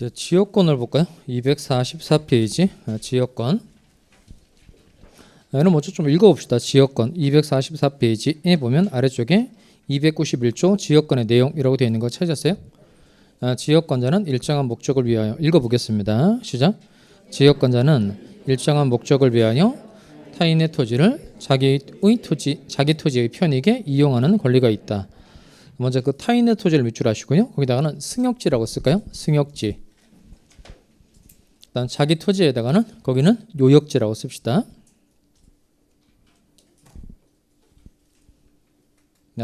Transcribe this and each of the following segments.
이제 지역권을 볼까요? 244페이지 지역권. 얘는 먼저 좀 읽어봅시다. 지역권 244페이지에 보면 아래쪽에 291조 지역권의 내용이라고 되어 있는 거 찾았어요? 지역권자는 일정한 목적을 위하여 읽어보겠습니다. 시작. 지역권자는 일정한 목적을 위하여 타인의 토지를 자기 토지의 편익에 이용하는 권리가 있다. 먼저 그 타인의 토지를 밑줄 하시고요. 거기다가는 승역지라고 쓸까요? 승역지. 그다음 자기 토지에다가는 거기는 요역지라고 씁시다.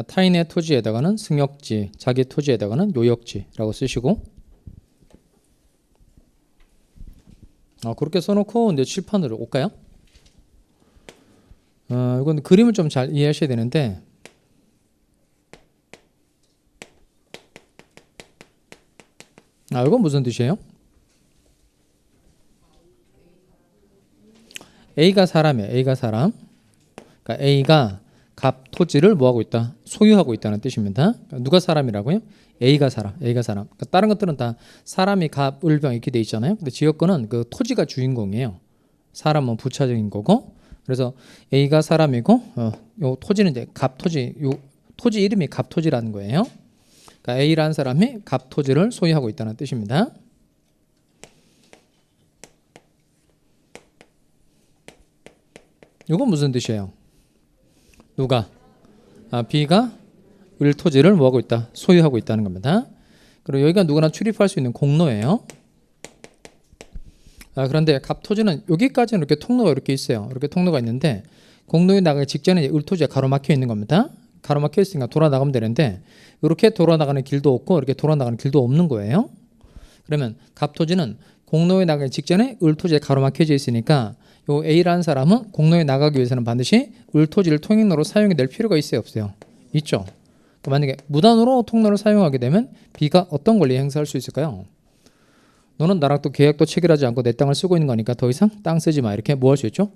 타인의 토지에다가는 승역지, 자기 토지에다가는 요역지라고 쓰시고, 그렇게 써놓고 이제 칠판으로 올까요? 이건 그림을 좀 잘 이해하셔야 되는데, 이건 무슨 뜻이에요? A가 사람이에요. A가 사람. 그러니까 A가 갑 토지를 뭐하고 있다? 소유하고 있다는 뜻입니다. 그러니까 누가 사람이라고요? A가 사람. A가 사람. 그러니까 다른 것들은 다 사람이 갑, 을병 이렇게 돼 있잖아요. 근데 지역권은 그 토지가 주인공이에요. 사람은 부차적인 거고. 그래서 A가 사람이고, 요 토지는 이제 갑 토지. 요 토지 이름이 갑 토지라는 거예요. 그러니까 A라는 사람이 갑 토지를 소유하고 있다는 뜻입니다. 이건 무슨 뜻이에요? 누가? B가 을 토지를 뭐하고 있다? 소유하고 있다는 겁니다. 그리고 여기가 누구나 출입할 수 있는 공로예요. 그런데 갑 토지는 여기까지는 이렇게 통로가 이렇게 있어요. 이렇게 통로가 있는데 공로에 나가기 직전에 을 토지가 가로막혀 있는 겁니다. 가로막혀 있으니까 돌아 나가면 되는데 이렇게 돌아 나가는 길도 없고 이렇게 돌아 나가는 길도 없는 거예요. 그러면 갑 토지는 공로에 나가기 직전에 을 토지에 가로막혀져 있으니까 요 A라는 사람은 공로에 나가기 위해서는 반드시 을 토지를 통행로로 사용이 될 필요가 있어요, 없어요? 있죠. 그러니까 만약에 무단으로 통로를 사용하게 되면 B가 어떤 권리 행사할 수 있을까요? 너는 나랑 또 계약도 체결하지 않고 내 땅을 쓰고 있는 거니까 더 이상 땅 쓰지 마. 이렇게 뭐 할 수 있죠?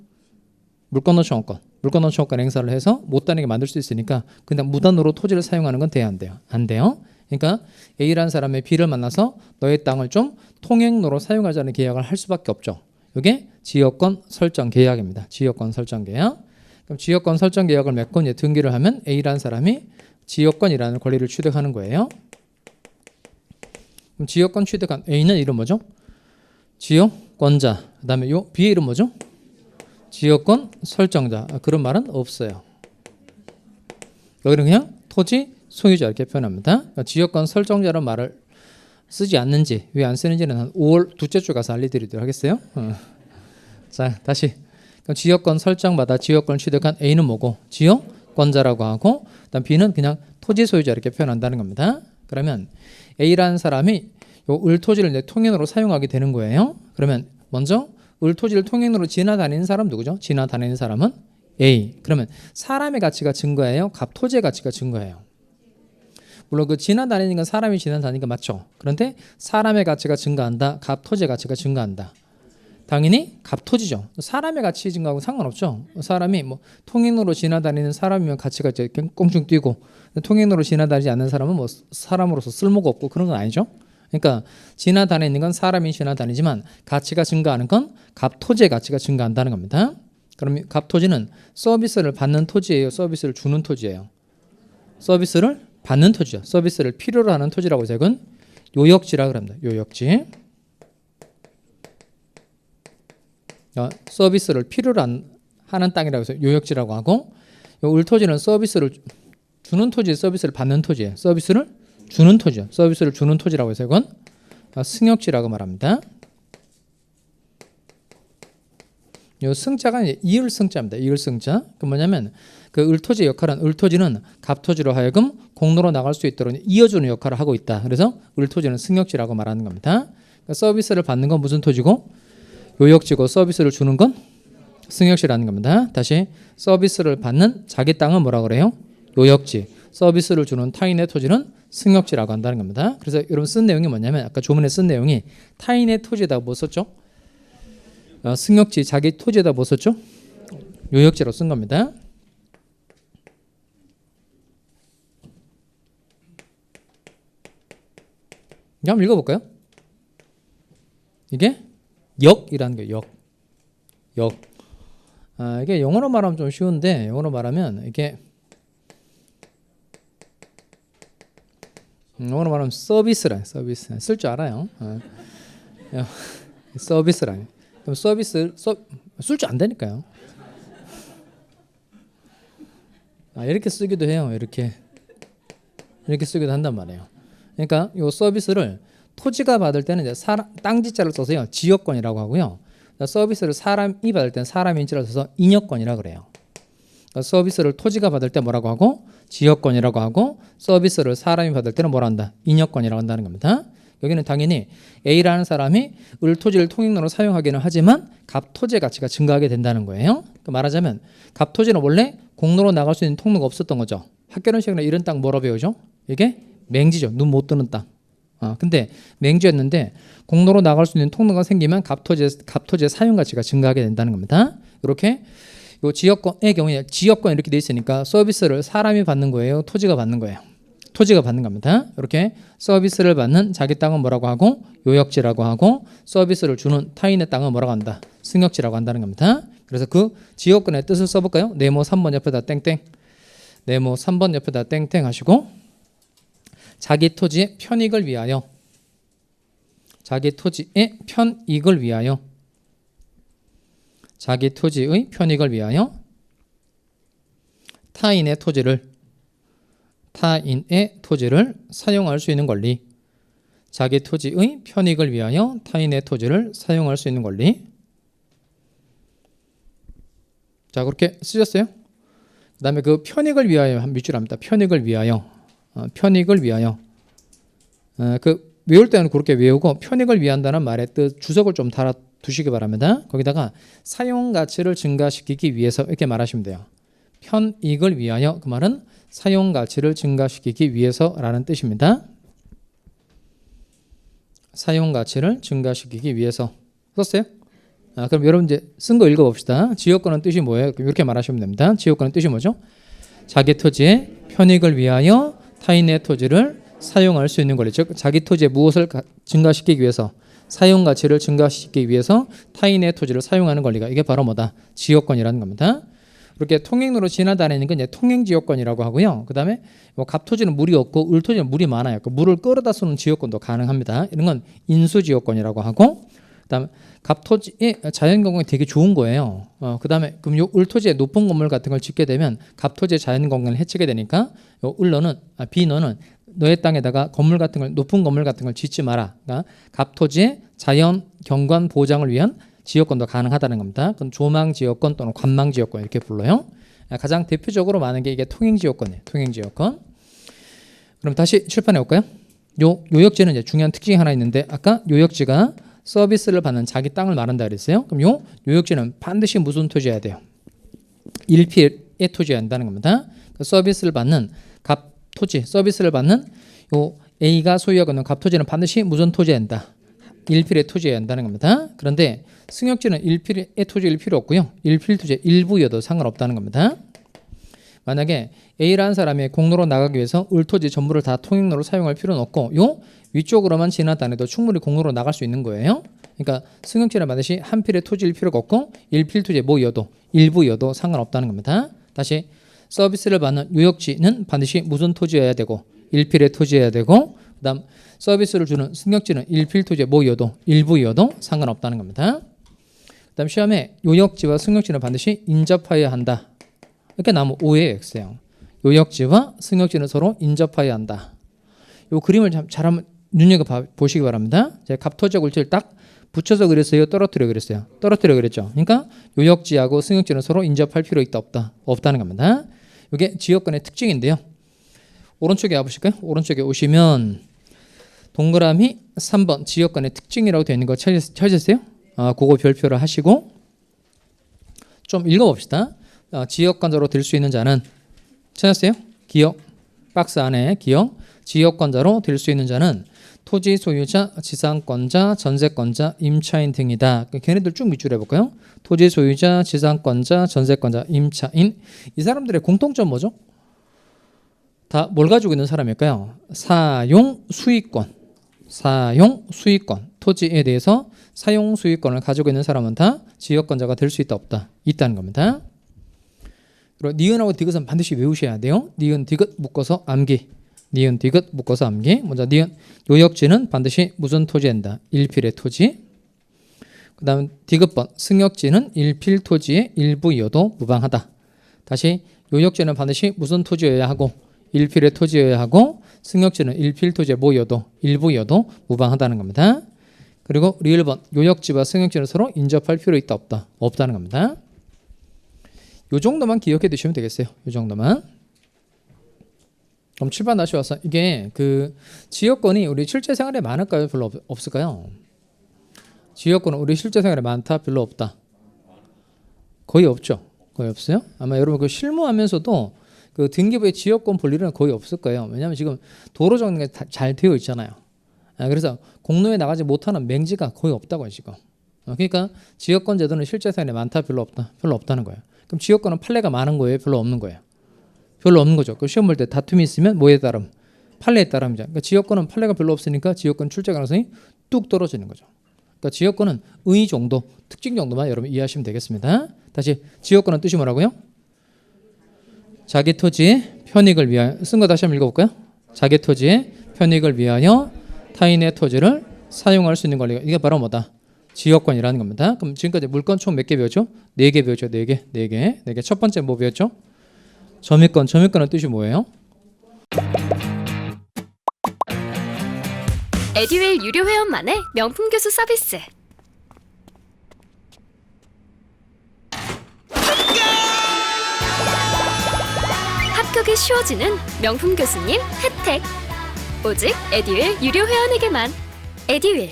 물건너 청구권 행사를 해서 못 다니게 만들 수 있으니까 그냥 무단으로 토지를 사용하는 건 돼야 안 돼요? 안 돼요. 그러니까 A라는 사람의 B를 만나서 너의 땅을 좀 통행로로 사용하자는 계약을 할 수밖에 없죠. 이게 지역권 설정 계약입니다. 지역권 설정 계약. 그럼 지역권 설정 계약을 맺고 이제 등기를 하면 A라는 사람이 지역권이라는 권리를 취득하는 거예요. 그럼 지역권 취득한 A는 이름 뭐죠? 지역권자. 그다음에 요 B의 이름 뭐죠? 지역권 설정자. 그런 말은 없어요. 여기는 그냥 토지 소유자 이렇게 표현합니다. 그러니까 지역권 설정자라는 말을 쓰지 않는지 왜 안 쓰는지는 한 5월 둘째 주 가서 알려드리도록 하겠어요. 자, 다시 그럼 지역권 설정받아 지역권을 취득한 A는 뭐고? 지역권자라고 하고, 그다음 B는 그냥 토지 소유자 이렇게 표현한다는 겁니다. 그러면 A라는 사람이 요 을토지를 이제 통행로로 사용하게 되는 거예요. 그러면 먼저 을토지를 통행로로 지나다니는 사람 누구죠? 지나다니는 사람은 A. 그러면 사람의 가치가 증거예요? 갑 토지의 가치가 증거예요? 물론 그 지나다니는 건 사람이 지나다니는 거 맞죠? 그런데 사람의 가치가 증가한다. 갑 토지의 가치가 증가한다. 당연히 갑 토지죠. 사람의 가치 증가하고 상관없죠. 사람이 뭐 통행로로 지나다니는 사람이면 가치가 이제 꽁충 뛰고 통행로로 지나다니지 않는 사람은 뭐 사람으로서 쓸모가 없고 그런 건 아니죠. 그러니까 지나다니는 건 사람이 지나다니지만 가치가 증가하는 건 갑 토지의 가치가 증가한다는 겁니다. 그럼 갑 토지는 서비스를 받는 토지예요? 서비스를 주는 토지예요? 서비스를 받는 토지죠. 서비스를 필요로 하는 토지라고 해서 이건 요역지라고 합니다. 요역지. 서비스를 필요로 하는 땅이라고 해서 요역지라고 하고, 요 을토지는 서비스를 주는 토지, 서비스를 받는 토지예요. 서비스를 주는 토지요. 서비스를 주는 토지라고 해서 이건 승역지라고 말합니다. 요 승자가 이제 이을승자입니다. 이을승자. 그 뭐냐면 그 을토지 역할은 을토지는 갑토지로 하여금 공로로 나갈 수 있도록 이어주는 역할을 하고 있다. 그래서 을토지는 승역지라고 말하는 겁니다. 그러니까 서비스를 받는 건 무슨 토지고? 요역지고 서비스를 주는 건 승역지라는 겁니다. 다시 서비스를 받는 자기 땅은 뭐라 그래요? 요역지. 서비스를 주는 타인의 토지는 승역지라고 한다는 겁니다. 그래서 여러분 쓴 내용이 뭐냐면 아까 조문에 쓴 내용이 타인의 토지에다 뭐 썼죠? 승역지 자기 토지에다 뭐 썼죠? 요역지로 쓴 겁니다. 한번 읽어볼까요? 이게 역이라는 거예요. 역. 이게 영어로 말하면 좀 쉬운데 영어로 말하면 이게 영어로 말하면 서비스라. 서비스 쓸 줄 알아요. 서비스라. 그럼 서비스 쓸 줄 안 되니까요. 이렇게 쓰기도 해요. 이렇게 쓰기도 한단 말이에요. 그러니까 이 서비스를 토지가 받을 때는 이제 땅지자를 써서요 지역권이라고 하고요. 서비스를 사람이 받을 때는 사람의 인자를 써서 인역권이라고 그래요. 그러니까 서비스를 토지가 받을 때 뭐라고 하고 지역권이라고 하고 서비스를 사람이 받을 때는 뭐라 한다? 인역권이라고 한다는 겁니다. 여기는 당연히 A라는 사람이 을토지를 통행로로 사용하기는 하지만 갑토지의 가치가 증가하게 된다는 거예요. 그러니까 말하자면 갑토지는 원래 공로로 나갈 수 있는 통로가 없었던 거죠. 학교는 시간에 이런 땅 뭐라 배우죠? 이게 맹지죠. 눈 못 뜨는 땅. 근데 맹지였는데 공로로 나갈 수 있는 통로가 생기면 갑토지의 사용 가치가 증가하게 된다는 겁니다. 이렇게 요 지역권의 경우에 지역권 이렇게 돼 있으니까 서비스를 사람이 받는 거예요? 토지가 받는 거예요? 토지가 받는 겁니다. 이렇게 서비스를 받는 자기 땅은 뭐라고 하고 요역지라고 하고 서비스를 주는 타인의 땅은 뭐라고 한다? 승역지라고 한다는 겁니다. 그래서 그 지역권의 뜻을 써볼까요? 네모 3번 옆에다 땡땡 네모 3번 옆에다 땡땡 하시고 자기 토지의 편익을 위하여 자기 토지의 편익을 위하여 자기 토지의 편익을 위하여 타인의 토지를 사용할 수 있는 권리 자기 토지의 편익을 위하여 타인의 토지를 사용할 수 있는 권리 자 그렇게 쓰셨어요? 그 다음에 그 편익을 위하여 한 밑줄 합니다. 편익을 위하여 편익을 위하여 그 외울 때는 그렇게 외우고 편익을 위한다는 말의 뜻 주석을 좀 달아 두시기 바랍니다. 거기다가 사용 가치를 증가시키기 위해서 이렇게 말하시면 돼요. 편익을 위하여 그 말은 사용 가치를 증가시키기 위해서라는 뜻입니다. 사용 가치를 증가시키기 위해서 썼어요? 그럼 여러분 이제 쓴 거 읽어봅시다. 지역권은 뜻이 뭐예요? 이렇게 말하시면 됩니다. 지역권은 뜻이 뭐죠? 자기 토지의 편익을 위하여 타인의 토지를 사용할 수 있는 권리, 즉 자기 토지의 무엇을 증가시키기 위해서 사용 가치를 증가시키기 위해서 타인의 토지를 사용하는 권리가 이게 바로 뭐다? 지역권이라는 겁니다. 이렇게 통행로로 지나다니는 건 이제 통행지역권이라고 하고요. 그 다음에 뭐 갑토지는 물이 없고 을토지는 물이 많아요. 그 물을 끌어다 쏘는 지역권도 가능합니다. 이런 건 인수지역권이라고 하고 그다음에 갑토지의 자연경관이 되게 좋은 거예요. 그 다음에 그럼 요 을토지에 높은 건물 같은 걸 짓게 되면 갑토지의 자연경관을 해치게 되니까 요 을너는 B너는 너의 땅에다가 건물 같은 걸 높은 건물 같은 걸 짓지 마라. 그러니까 갑토지의 자연경관 보장을 위한 지역권도 가능하다는 겁니다. 그건 조망지역권 또는 관망지역권 이렇게 불러요. 가장 대표적으로 많은 게 이게 통행지역권이에요. 통행지역권. 그럼 다시 칠판에 올까요? 요역지는 이제 중요한 특징이 하나 있는데 아까 요역지가 서비스를 받는 자기 땅을 말한다 그랬어요. 그럼 요역지는 반드시 무슨 토지여야 돼요? 일필의 토지여야 한다는 겁니다. 그 서비스를 받는 갑토지, 서비스를 받는 요 A가 소유하고 있는 갑토지는 반드시 무슨 토지여야 한다? 일필의 토지여야 한다는 겁니다. 그런데 승역지는 일필의 토지일 필요 없고요. 일필 토지의 일부여도 상관없다는 겁니다. 만약에 A라는 사람이 공로로 나가기 위해서 을토지 전부를 다 통행로로 사용할 필요는 없고 요 위쪽으로만 지나다녀도 충분히 공로로 나갈 수 있는 거예요. 그러니까 승역지는 반드시 한 필의 토지일 필요가 없고 일필 토지의 뭐여도 일부여도 상관없다는 겁니다. 다시 서비스를 받는 요역지는 반드시 무슨 토지여야 되고 일필의 토지여야 되고 그다음 서비스를 주는 승역지는 일필 토지의 뭐여도 일부여도 상관없다는 겁니다. 그다음 시험에 요역지와 승역지는 반드시 인접하여야 한다. 이렇게 나오면 O의 X예요. 요역지와 승역지는 서로 인접하여야 한다. 이 그림을 잘 한번 눈여겨보시기 바랍니다. 제가 갑토지하고 을지를 딱 붙여서 그렸어요? 떨어뜨려 그랬어요? 떨어뜨려 그랬죠. 그러니까 요역지하고 승역지는 서로 인접할 필요 있다 없다? 없다는 겁니다. 이게 지역권의 특징인데요. 오른쪽에 와보실까요? 오른쪽에 오시면 동그라미 3번 지역권의 특징이라고 되어 있는 거 찾으세요? 그거 별표를 하시고 좀 읽어봅시다. 지역권자로 될 수 있는 자는 찾았어요? 기억 박스 안에 기억 지역권자로 될 수 있는 자는 토지 소유자, 지상권자, 전세권자, 임차인 등이다. 걔네들 쭉 밑줄 해볼까요? 토지 소유자, 지상권자, 전세권자, 임차인. 이 사람들의 공통점 뭐죠? 다 뭘 가지고 있는 사람일까요? 사용 수익권. 사용 수익권. 토지에 대해서 사용 소유권을 가지고 있는 사람은 다 지역권자가 될 수 있다 없다? 있다는 겁니다. 그리고 니은하고 디귿은 반드시 외우셔야 돼요. 니은 디귿 묶어서 암기. 니은 디귿 묶어서 암기. 먼저 니은 요역지는 반드시 무슨 토지한다? 일필의 토지. 그 다음 디귿번 승역지는 일필 토지의 일부여도 무방하다. 다시 요역지는 반드시 무슨 토지여야 하고 일필의 토지여야 하고 승역지는 일필 토지의 뭐여도 일부여도 무방하다는 겁니다. 그리고 리을번 요역지와 승역지는 서로 인접할 필요 있다 없다? 없다는 겁니다. 요 정도만 기억해 두시면 되겠어요. 요 정도만. 그럼 7번 다시 와서 이게 그 지역권이 우리 실제 생활에 많을까요? 별로 없을까요? 지역권은 우리 실제 생활에 많다? 별로 없다? 거의 없죠. 거의 없어요. 아마 여러분 그 실무하면서도 그 등기부의 지역권 볼 일은 거의 없을 거예요. 왜냐하면 지금 도로 정리가 잘 되어 있잖아요. 그래서 공로에 나가지 못하는 맹지가 거의 없다고요 지금. 그러니까 지역권 제도는 실제 생활에 많다? 별로 없다? 별로 없다는 거예요. 그럼 지역권은 판례가 많은 거예요? 별로 없는 거예요? 별로 없는 거죠. 그 시험 볼 때 다툼이 있으면 뭐에 따름? 판례에 따름이죠. 그러니까 지역권은 판례가 별로 없으니까 지역권 출제 가능성이 뚝 떨어지는 거죠. 그러니까 지역권은 의 정도, 특징 정도만 여러분 이해하시면 되겠습니다. 다시 지역권은 뜻이 뭐라고요? 자기 토지의 편익을 위하여 쓴 거 다시 한번 읽어볼까요? 자기 토지의 편익을 위하여 타인의 토지를 사용할 수 있는 권리가 이게 바로 뭐다? 지역권이라는 겁니다. 그럼 지금까지 물권 총 몇 개 배웠죠? 4개 배웠죠. 4개. 첫 번째 뭐 배웠죠? 점유권. 점유권의 뜻이 뭐예요? 에듀윌 유료 회원만의 명품 교수 서비스. 합격이 쉬워지는 명품 교수님 혜택. 오직 에듀윌 유료 회원에게만. 에듀윌.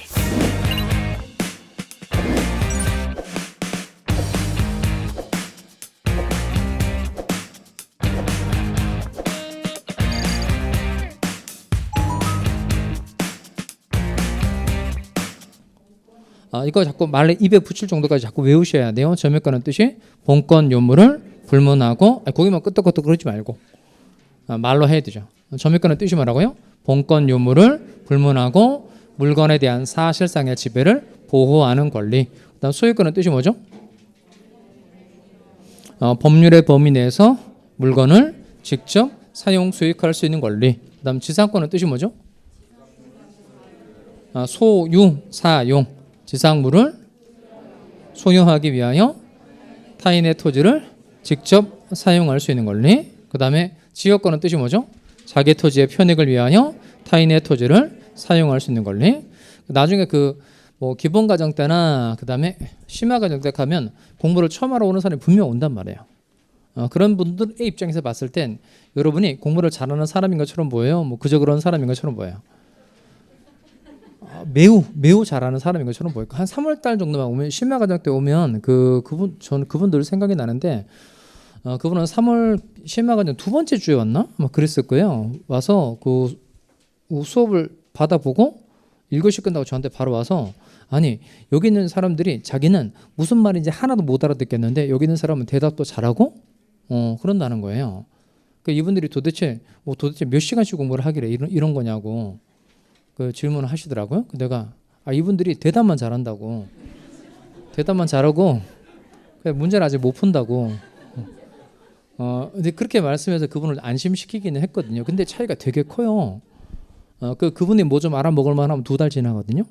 이거 자꾸 말에 입에 붙일 정도까지 자꾸 외우셔야 돼요. 점유권은 뜻이 본권 요물을 불문하고 거기만 끄떡끄떡 그러지 말고 말로 해야 되죠. 점유권의 뜻이 뭐라고요? 본권 요물을 불문하고 물건에 대한 사실상의 지배를 보호하는 권리. 그다음 소유권의 뜻이 뭐죠? 법률의 범위 내에서 물건을 직접 사용 수익할 수 있는 권리. 그다음 지상권의 뜻이 뭐죠? 소유 사용. 지상물을 소유하기 위하여 타인의 토지를 직접 사용할 수 있는 권리. 그 다음에 지역권은 뜻이 뭐죠? 자기 토지의 편익을 위하여 타인의 토지를 사용할 수 있는 권리. 나중에 그 뭐 기본 과정 때나 그 다음에 심화 과정 때 가면 공부를 처음 하러 오는 사람이 분명 온단 말이에요. 그런 분들의 입장에서 봤을 땐 여러분이 공부를 잘하는 사람인 것처럼 보여요? 뭐 그저 그런 사람인 것처럼 보여요? 매우 잘하는 사람인 것처럼 보이고 한 3월달 정도만 오면 심야 과정 때 오면 저는 그분들 생각이 나는데 그분은 3월 심야 과정 두 번째 주에 왔나? 막 그랬을 거예요. 와서 그 수업을 받아보고 1교시 끝나고 저한테 바로 와서 아니 여기 있는 사람들이 자기는 무슨 말인지 하나도 못 알아듣겠는데 여기 있는 사람은 대답도 잘하고 그런다는 거예요. 그러니까 이분들이 도대체 몇 시간씩 공부를 하길래 이런 거냐고 그 질문을 하시더라고요. 내가 이분들이 대답만 잘한다고 대답만 잘하고 문제를 아직 못 푼다고 근데 그렇게 말씀해서 그분을 안심시키기는 했거든요. 근데 차이가 되게 커요. 그분이 뭐 좀 알아먹을 만하면 2달 지나거든요.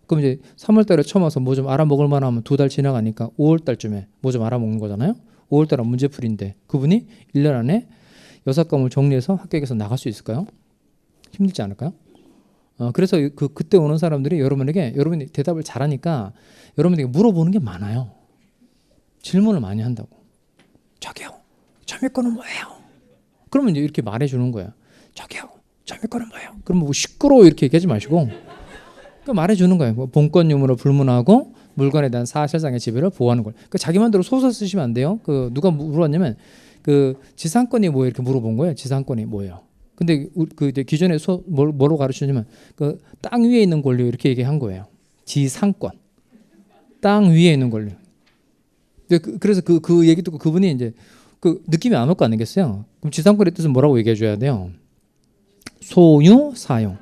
그럼 이제 3월 달에 처음 와서 뭐 좀 알아먹을 만하면 2달 지나가니까 5월 달쯤에 뭐 좀 알아먹는 거잖아요. 5월 달은 문제풀이인데 그분이 1년 안에 6과목을 정리해서 합격해서 나갈 수 있을까요? 힘들지 않을까요? 그래서 그때 오는 사람들이 여러분이 대답을 잘하니까 여러분에게 물어보는 게 많아요. 질문을 많이 한다고. 저기요, 점유권은 뭐예요? 그러면 이제 이렇게 말해주는 거예요. 저기요, 점유권은 뭐예요? 그러면 뭐 시끄러워 이렇게 얘기하지 마시고 말해주는 거예요. 뭐 본권 유무를 불문하고 물건에 대한 사실상의 지배를 보호하는 걸. 자기 마음대로 소설 쓰시면 안 돼요. 누가 물어봤냐면 지상권이 뭐예요? 이렇게 물어본 거예요. 지상권이 뭐예요? 근데 이제 기존에 뭐로 가르치냐면 땅 위에 있는 권리 이렇게 얘기한 거예요. 지상권. 땅 위에 있는 권리. 그래서 그 얘기 듣고 그분이 이제 느낌이 안 올 거 아니겠어요? 그럼 지상권의 뜻은 뭐라고 얘기해 줘야 돼요? 소유, 사용.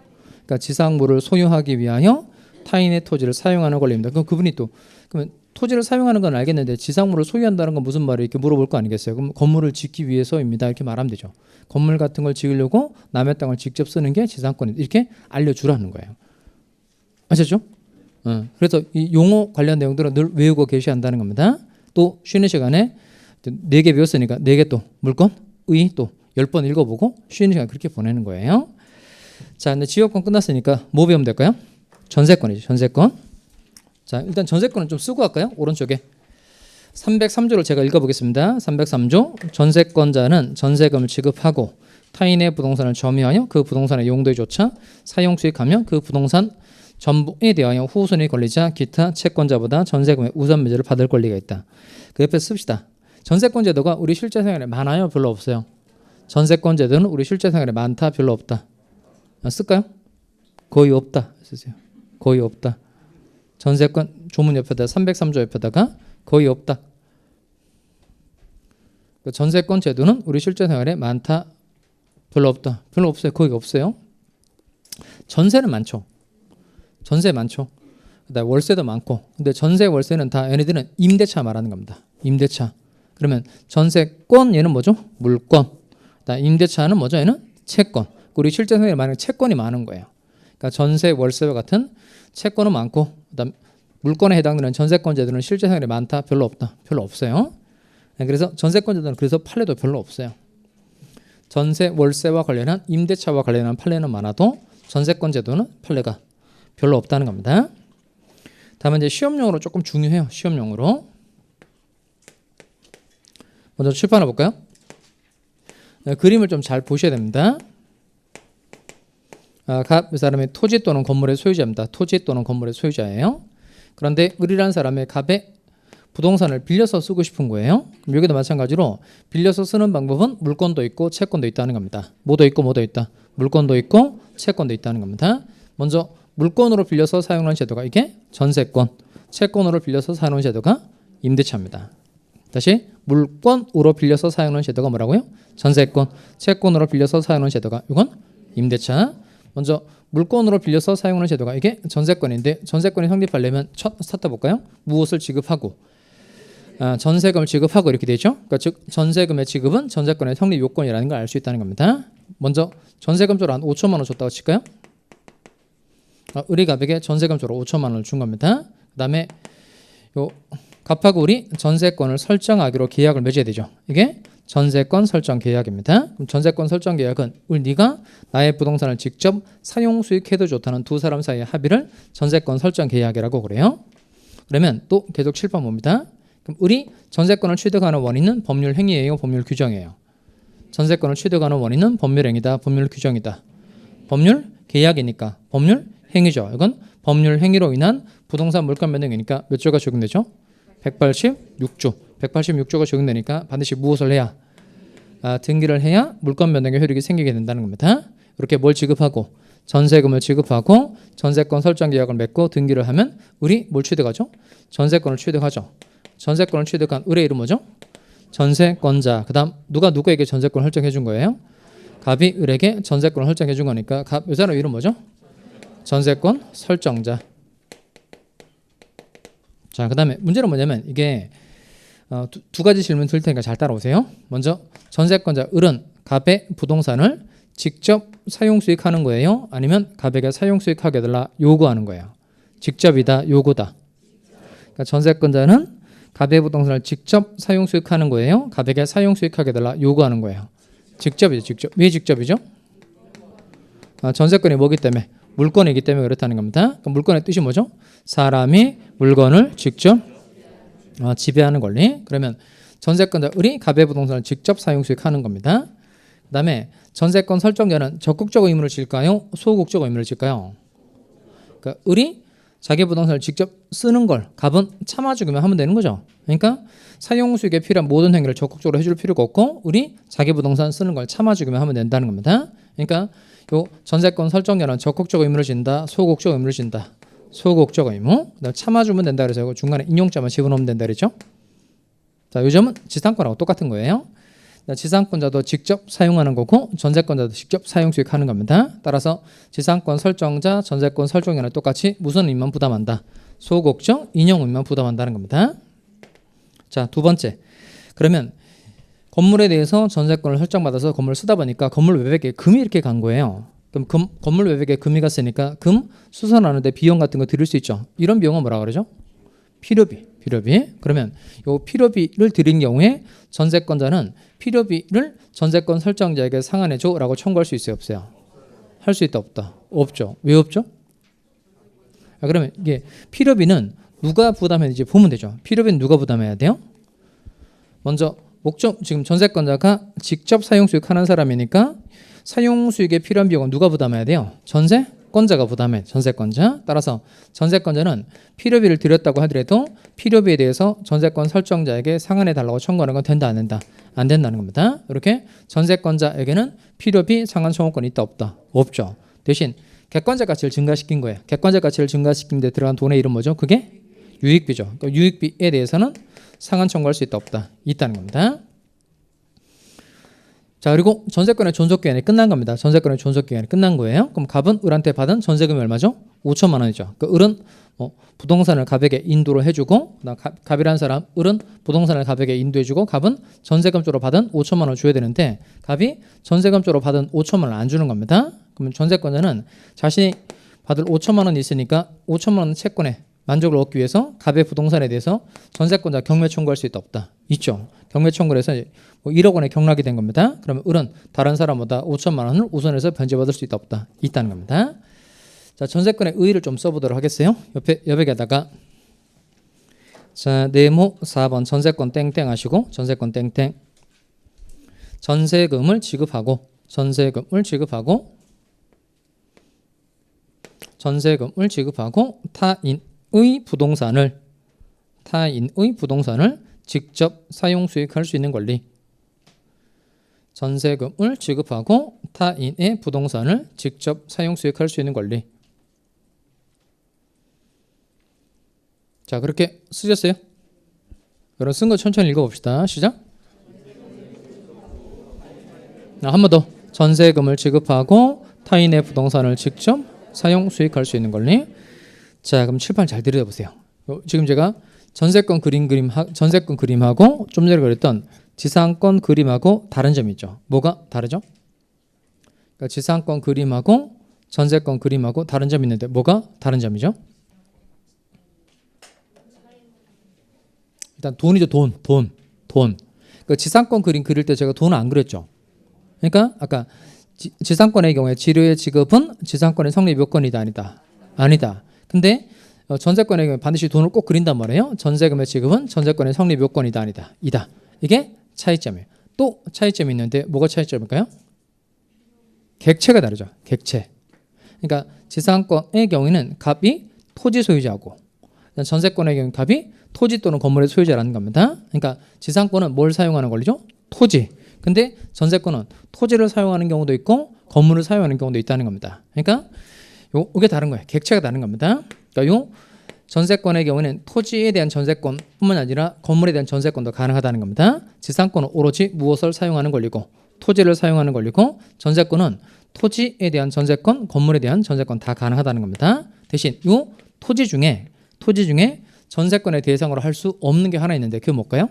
그러니까 지상물을 소유하기 위하여 타인의 토지를 사용하는 권리입니다. 그럼 그분이 또 그러면 토지를 사용하는 건 알겠는데 지상물을 소유한다는 건 무슨 말이에요? 이렇게 물어볼 거 아니겠어요? 그럼 건물을 짓기 위해서입니다. 이렇게 말하면 되죠. 건물 같은 걸 지으려고 남의 땅을 직접 쓰는 게 지상권입니다. 이렇게 알려주라는 거예요. 아셨죠? 그래서 이 용어 관련 내용들은 늘 외우고 계셔야 한다는 겁니다. 또 쉬는 시간에 4개 배웠으니까 4개 또 물권, 의 또 10번 읽어보고 쉬는 시간 그렇게 보내는 거예요. 자, 근데 지역권 끝났으니까 뭐 배우면 될까요? 전세권이죠. 전세권. 자, 일단 전세권은 좀 쓰고 갈까요? 오른쪽에 303조를 제가 읽어보겠습니다. 303조 전세권자는 전세금을 지급하고 타인의 부동산을 점유하여 그 부동산의 용도에 조차 사용 수익하며 그 부동산 전부에 대하여 후손이 권리자 기타 채권자보다 전세금의 우선 매제를 받을 권리가 있다. 그 옆에 씁시다. 전세권 제도가 우리 실제 생활에 많아요? 별로 없어요? 전세권 제도는 우리 실제 생활에 많다? 별로 없다? 쓸까요? 거의 없다. 쓰세요. 거의 없다. 전세권 조문 옆에다 303조 옆에다가 거의 없다. 전세권 제도는 우리 실제 생활에 많다? 별로 없다. 별로 없어요. 거의 없어요. 전세는 많죠. 전세 많죠. 그다음에 월세도 많고. 근데 전세 월세는 다 얘네들은 임대차 말하는 겁니다. 임대차. 그러면 전세권 얘는 뭐죠? 물권. 그다음 임대차는 뭐죠? 얘는 채권. 우리 실제 생활에 많은 채권이 많은 거예요. 그러니까 전세 월세와 같은 채권은 많고 그다음 물권에 해당되는 전세권 제도는 실제 생활에 많다? 별로 없다? 별로 없어요. 그래서 전세권 제도는 그래서 판례도 별로 없어요. 전세 월세와 관련한 임대차와 관련한 판례는 많아도 전세권 제도는 판례가 별로 없다는 겁니다. 다음은 이제 시험용으로 조금 중요해요. 시험용으로. 먼저 칠판을 볼까요? 그림을 좀 잘 보셔야 됩니다. 갑 사람의 토지 또는 건물의 소유자입니다. 토지 또는 건물의 소유자예요. 그런데 을이라는 사람의 갑의 부동산을 빌려서 쓰고 싶은 거예요. 그럼 여기도 마찬가지로 빌려서 쓰는 방법은 물권도 있고 채권도 있다는 겁니다. 뭐도 있고 뭐도 있다. 물권도 있고 채권도 있다는 겁니다. 먼저 물권으로 빌려서 사용하는 제도가 이게 전세권, 채권으로 빌려서 사용하는 제도가 임대차입니다. 다시 물권으로 빌려서 사용하는 제도가 뭐라고요? 전세권, 채권으로 빌려서 사용하는 제도가 이건 임대차. 먼저 물권으로 빌려서 사용하는 제도가 이게 전세권인데 전세권이 성립하려면 첫 스타트 볼까요? 무엇을 지급하고 전세금을 지급하고 이렇게 되죠. 그러니까 즉 전세금의 지급은 전세권의 성립 요건이라는 걸 알 수 있다는 겁니다. 먼저 전세금조로 한 5천만 원 줬다고 칠까요? 을이 갑에게 전세금조로 5천만 원을 준 겁니다. 그다음에 요 갑하고 을이 전세권을 설정하기로 계약을 맺어야 되죠. 이게 전세권 설정 계약입니다. 그럼 전세권 설정 계약은 네가 나의 부동산을 직접 사용 수익해도 좋다는 두 사람 사이의 합의를 전세권 설정 계약이라고 그래요. 그러면 또 계속 칠판 봅니다. 그럼 을이 전세권을 취득하는 원인은 법률 행위예요, 법률 규정이에요. 전세권을 취득하는 원인은 법률 행위다, 법률 규정이다. 법률 계약이니까 법률 행위죠. 이건 법률 행위로 인한 부동산 물권 변동이니까 몇 조가 적용되죠? 186조. 186조가 적용되니까 반드시 무엇을 해야? 등기를 해야 물권 변동의 효력이 생기게 된다는 겁니다. 이렇게 뭘 지급하고 전세금을 지급하고 전세권 설정 계약을 맺고 등기를 하면 을이 뭘 취득하죠? 전세권을 취득하죠. 전세권을 취득한 을의 이름 뭐죠? 전세권자. 그다음 누가 누구에게 전세권을 설정해 준 거예요? 갑이 을에게 전세권을 설정해 준 거니까 갑 이 사람 이름 뭐죠? 전세권 설정자. 자, 그다음에 문제는 뭐냐면 이게 두 가지 질문 드릴 테니까 잘 따라오세요. 먼저 전세권자 을은 갑의 부동산을 직접 사용 수익하는 거예요? 아니면 갑에게 사용 수익하게 해달라 요구하는 거예요? 직접이다, 요구다. 그러니까 전세권자는 갑의 부동산을 직접 사용 수익하는 거예요? 갑에게 사용 수익하게 해달라 요구하는 거예요? 직접이죠, 직접. 왜 직접이죠? 전세권이 뭐기 때문에? 물권이기 때문에 그렇다는 겁니다. 그럼 물권의 뜻이 뭐죠? 사람이 물건을 직접 지배하는 권리. 그러면 전세권자 을이 갑의 부동산을 직접 사용 수익하는 겁니다. 그 다음에 전세권 설정자는 적극적 의무를 질까요? 소극적 의무를 질까요? 그러니까 을이 자기 부동산을 직접 쓰는 걸 갑은 참아주기만 하면 되는 거죠. 그러니까 사용 수익에 필요한 모든 행위를 적극적으로 해줄 필요가 없고 을이 자기 부동산 쓰는 걸 참아주기만 하면 된다는 겁니다. 그러니까 요 전세권 설정자는 적극적 의무를 진다, 소극적 의무를 진다. 소극적 의무. 그다음 참아주면 된다 그래서 중간에 인용자만 집어넣으면 된다 그랬죠. 자, 요 점은 지상권하고 똑같은 거예요. 지상권자도 직접 사용하는 거고 전세권자도 직접 사용 수익하는 겁니다. 따라서 지상권 설정자, 전세권 설정자는 똑같이 무슨 의무만 부담한다. 소극적 인용 의무만 부담한다는 겁니다. 자, 두 번째. 그러면 건물에 대해서 전세권을 설정받아서 건물을 쓰다 보니까 건물 외벽에 금이 이렇게 간 거예요. 그럼 건물 외벽에 금이 갔으니까 금 수선하는데 비용 같은 거 들일 수 있죠. 이런 비용은 뭐라 그러죠? 필요비. 그러면 이 필요비를 드린 경우에 전세권자는 필요비를 전세권 설정자에게 상환해줘라고 청구할 수 있어요, 없어요? 할 수 있다, 없다? 없죠. 왜 없죠? 그러면 이게 필요비는 누가 부담해야지 보면 되죠. 필요비는 누가 부담해야 돼요? 먼저 목적 지금 전세권자가 직접 사용 수익하는 사람이니까 사용 수익에 필요한 비용은 누가 부담해야 돼요? 전세권자가 부담해. 전세권자. 따라서 전세권자는 필요비를 드렸다고 하더라도 필요비에 대해서 전세권 설정자에게 상환해 달라고 청구하는 건 된다, 안 된다? 안 된다는 겁니다. 이렇게 전세권자에게는 필요비 상환 청구권이 있다, 없다? 없죠. 대신 객관적 가치를 증가시킨 거예요. 객관적 가치를 증가시킨 데 들어간 돈의 이름 뭐죠? 그게 유익비죠. 그러니까 유익비에 대해서는 상환 청구할 수 있다, 없다? 있다는 겁니다. 자, 그리고 전세권의 존속기간이 끝난 겁니다. 전세권의 존속기간이 끝난 거예요. 그럼 갑은 을한테 받은 전세금이 얼마죠? 5천만 원이죠. 그 을은 부동산을 갑에게 인도를 해주고, 갑이라는 사람 을은 부동산을 갑에게 인도해주고, 갑은 전세금 쪽으로 받은 5천만 원을 줘야 되는데 갑이 전세금 쪽으로 받은 5천만 원을 안 주는 겁니다. 그러면 전세권자는 자신이 받을 5천만 원이 있으니까 5천만 원 채권에 만족을 얻기 위해서 갑의 부동산에 대해서 전세권자 경매 청구할 수 있다, 없다? 있죠. 경매 청구를 해서 1억 원에 경락이 된 겁니다. 그러면 을은 다른 사람보다 5천만 원을 우선해서 변제받을 수 있다, 없다? 있다는 겁니다. 자, 전세권의 의의를 좀 써보도록 하겠어요. 여백에다가 자, 네모 4번 전세권 땡땡 하시고 전세권 땡땡 전세금을 지급하고 타인의 부동산을 직접 사용 수익할 수 있는 권리. 전세금을 지급하고 타인의 부동산을 직접 사용 수익할 수 있는 권리. 자, 그렇게 쓰셨어요? 여러분 쓴 거 천천히 읽어봅시다. 시작. 한 번 더. 전세금을 지급하고 타인의 부동산을 직접 사용 수익할 수 있는 권리. 자, 그럼 칠판 잘 들여다보세요. 지금 제가 전세권 그림하고 좀 전에 그랬던 지상권 그림하고 다른 점이 있죠. 뭐가 다르죠? 그러니까 지상권 그림하고 전세권 그림하고 다른 점이 있는데 뭐가 다른 점이죠? 일단 돈이죠. 돈. 그 지상권 그림 그릴 때 제가 돈을 안 그렸죠. 그러니까 아까 지상권의 경우에 지료의 지급은 지상권의 성립 요건이다, 아니다. 근데 전세권의 경우에 반드시 돈을 꼭 그린단 말이에요. 전세금의 지급은 전세권의 성립 요건이다, 아니다. 이게 차이점이에요. 또 차이점이 있는데 뭐가 차이점일까요? 객체가 다르죠. 객체. 그러니까 지상권의 경우에는 갑이 토지 소유자고 전세권의 경우는 갑이 토지 또는 건물의 소유자라는 겁니다. 그러니까 지상권은 뭘 사용하는 권리죠? 토지. 근데 전세권은 토지를 사용하는 경우도 있고 건물을 사용하는 경우도 있다는 겁니다. 그러니까 이게 다른 거예요. 객체가 다른 겁니다. 그러니까 요 전세권의 경우는 토지에 대한 전세권뿐만 아니라 건물에 대한 전세권도 가능하다는 겁니다. 지상권은 오로지 무엇을 사용하는 권리고 토지를 사용하는 권리고 전세권은 토지에 대한 전세권, 건물에 대한 전세권 다 가능하다는 겁니다. 대신 요 토지 중에 전세권의 대상으로 할 수 없는 게 하나 있는데 그게 뭘까요?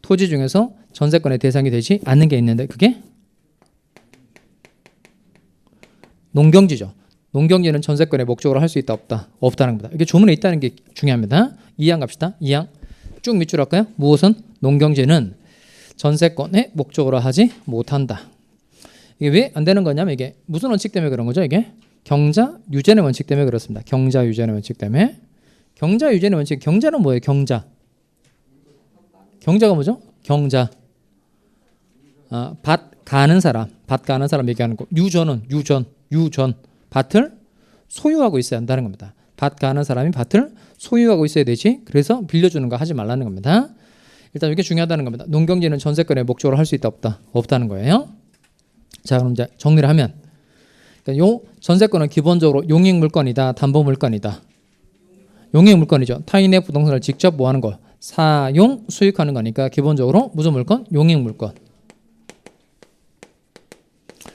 토지 중에서 전세권의 대상이 되지 않는 게 있는데 그게 농경지죠. 농경지는 전세권의 목적으로 할 수 있다, 없다? 없다는 겁니다. 이게 조문에 있다는 게 중요합니다. 2항 갑시다. 2항 쭉 밑줄 할까요? 무엇은? 농경지는 전세권의 목적으로 하지 못한다. 이게 왜 안 되는 거냐면 이게 무슨 원칙 때문에 그런 거죠? 이게 경자 유전의 원칙 때문에 그렇습니다. 경자 유전의 원칙 때문에. 경자 유전의 원칙. 경자는 뭐예요? 경자가 뭐죠? 경자. 밭 가는 사람 얘기하는 거. 유전. 밭을 소유하고 있어야 한다는 겁니다. 밭 가는 사람이 밭을 소유하고 있어야 되지. 그래서 빌려주는 거 하지 말라는 겁니다. 일단 이게 중요하다는 겁니다. 농경지는 전세권의 목적으로 할 수 있다, 없다? 없다는 거예요. 자, 그럼 이제 정리를 하면 그러니까 요 전세권은 기본적으로 용익물권이다, 담보물권이다. 용익물권이죠. 타인의 부동산을 직접 뭐 하는 거? 사용, 수익하는 거니까 기본적으로 무슨 물권? 용익물권.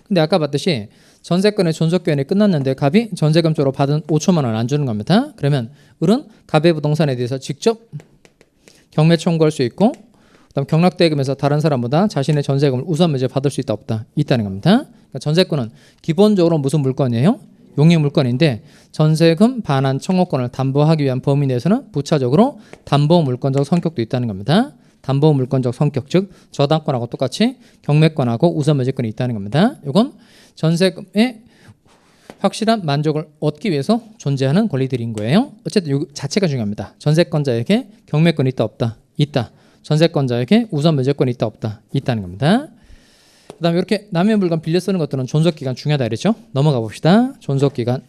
근데 아까 봤듯이 전세권의 존속기간이 끝났는데 갑이 전세금 쪽으로 받은 5천만 원 안 주는 겁니다. 그러면 을은 갑의 부동산에 대해서 직접 경매 청구할 수 있고 그다음 경락대금에서 다른 사람보다 자신의 전세금을 우선 면제 받을 수 있다 없다 있다는 겁니다. 그러니까 전세권은 기본적으로 무슨 물건이에요? 용익 물건인데 전세금 반환 청구권을 담보하기 위한 범위 내에서는 부차적으로 담보 물건적 성격도 있다는 겁니다. 담보 물건적 성격 즉 저당권하고 똑같이 경매권하고 우선 면제권이 있다는 겁니다. 이건 전세금의 확실한 만족을 얻기 위해서 존재하는 권리들인 거예요. 어쨌든 이 자체가 중요합니다. 전세권자에게 경매권이 있다 없다 있다. 전세권자에게 우선 면제권이 있다 없다 있다는 겁니다. 그 다음에 이렇게 남의 물건 빌려 쓰는 것들은 존속기간 중요하다 그랬죠. 넘어가 봅시다. 존속기간.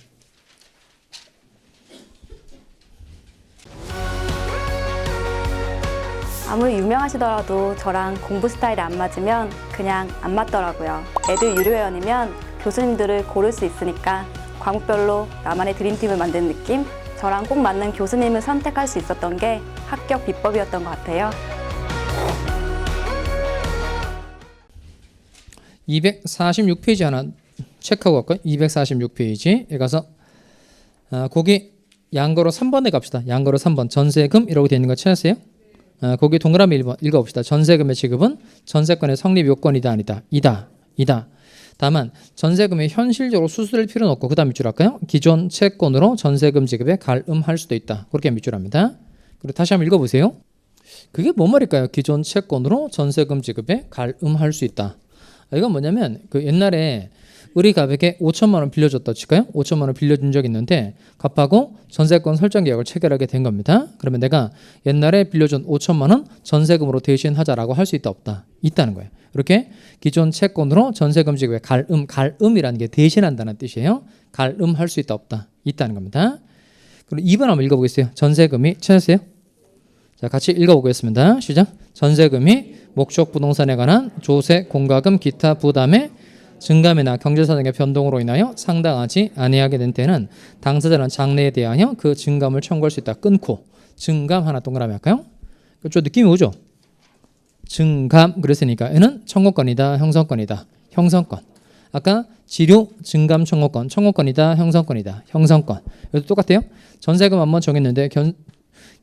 아무리 유명하시더라도 저랑 공부 스타일이 안 맞으면 그냥 안 맞더라고요. 애들 유료회원이면 교수님들을 고를 수 있으니까 과목별로 나만의 드림팀을 만든 느낌? 저랑 꼭 맞는 교수님을 선택할 수 있었던 게 합격 비법이었던 것 같아요. 246페이지 하나 체크하고 갈까요? 246페이지에 가서 거기 양거로 3번에 갑시다. 양거로 3번 전세금 이라고 되어 있는 거 찾았어요? 거기 동그라미 1번 읽어봅시다. 전세금의 지급은 전세권의 성립 요건이다 아니다. 이다. 다만 전세금이 현실적으로 수수될 필요는 없고 그 다음 밑줄 할까요? 기존 채권으로 전세금 지급에 갈음할 수도 있다. 그렇게 밑줄합니다. 그리고 다시 한번 읽어보세요. 그게 뭔 말일까요? 기존 채권으로 전세금 지급에 갈음할 수 있다. 이건 뭐냐면 그 옛날에 을이 갑에게 5천만 원 빌려줬다 칠까요? 5천만 원 빌려준 적이 있는데 갑하고 전세권 설정 계약을 체결하게 된 겁니다. 그러면 내가 옛날에 빌려준 5천만 원 전세금으로 대신하자라고 할 수 있다 없다? 있다는 거예요. 이렇게 기존 채권으로 전세금 지급에 갈음이라는 게 대신한다는 뜻이에요. 갈음할 수 있다 없다? 있다는 겁니다. 그럼 2번 한번 읽어보겠어요. 전세금이 찾았어요? 자, 같이 읽어보겠습니다. 시작. 전세금이 목적 부동산에 관한 조세, 공과금, 기타 부담의 증감이나 경제사정의 변동으로 인하여 상당하지 아니하게 된 때는 당사자는 장래에 대하여 그 증감을 청구할 수 있다. 끊고 증감 하나 동그라미 할까요? 좀 느낌이 오죠? 증감 그랬으니까 얘는 청구권이다, 형성권이다. 형성권. 아까 지료 증감 청구권이다, 형성권이다. 형성권. 이것도 똑같아요. 전세금 한번 정했는데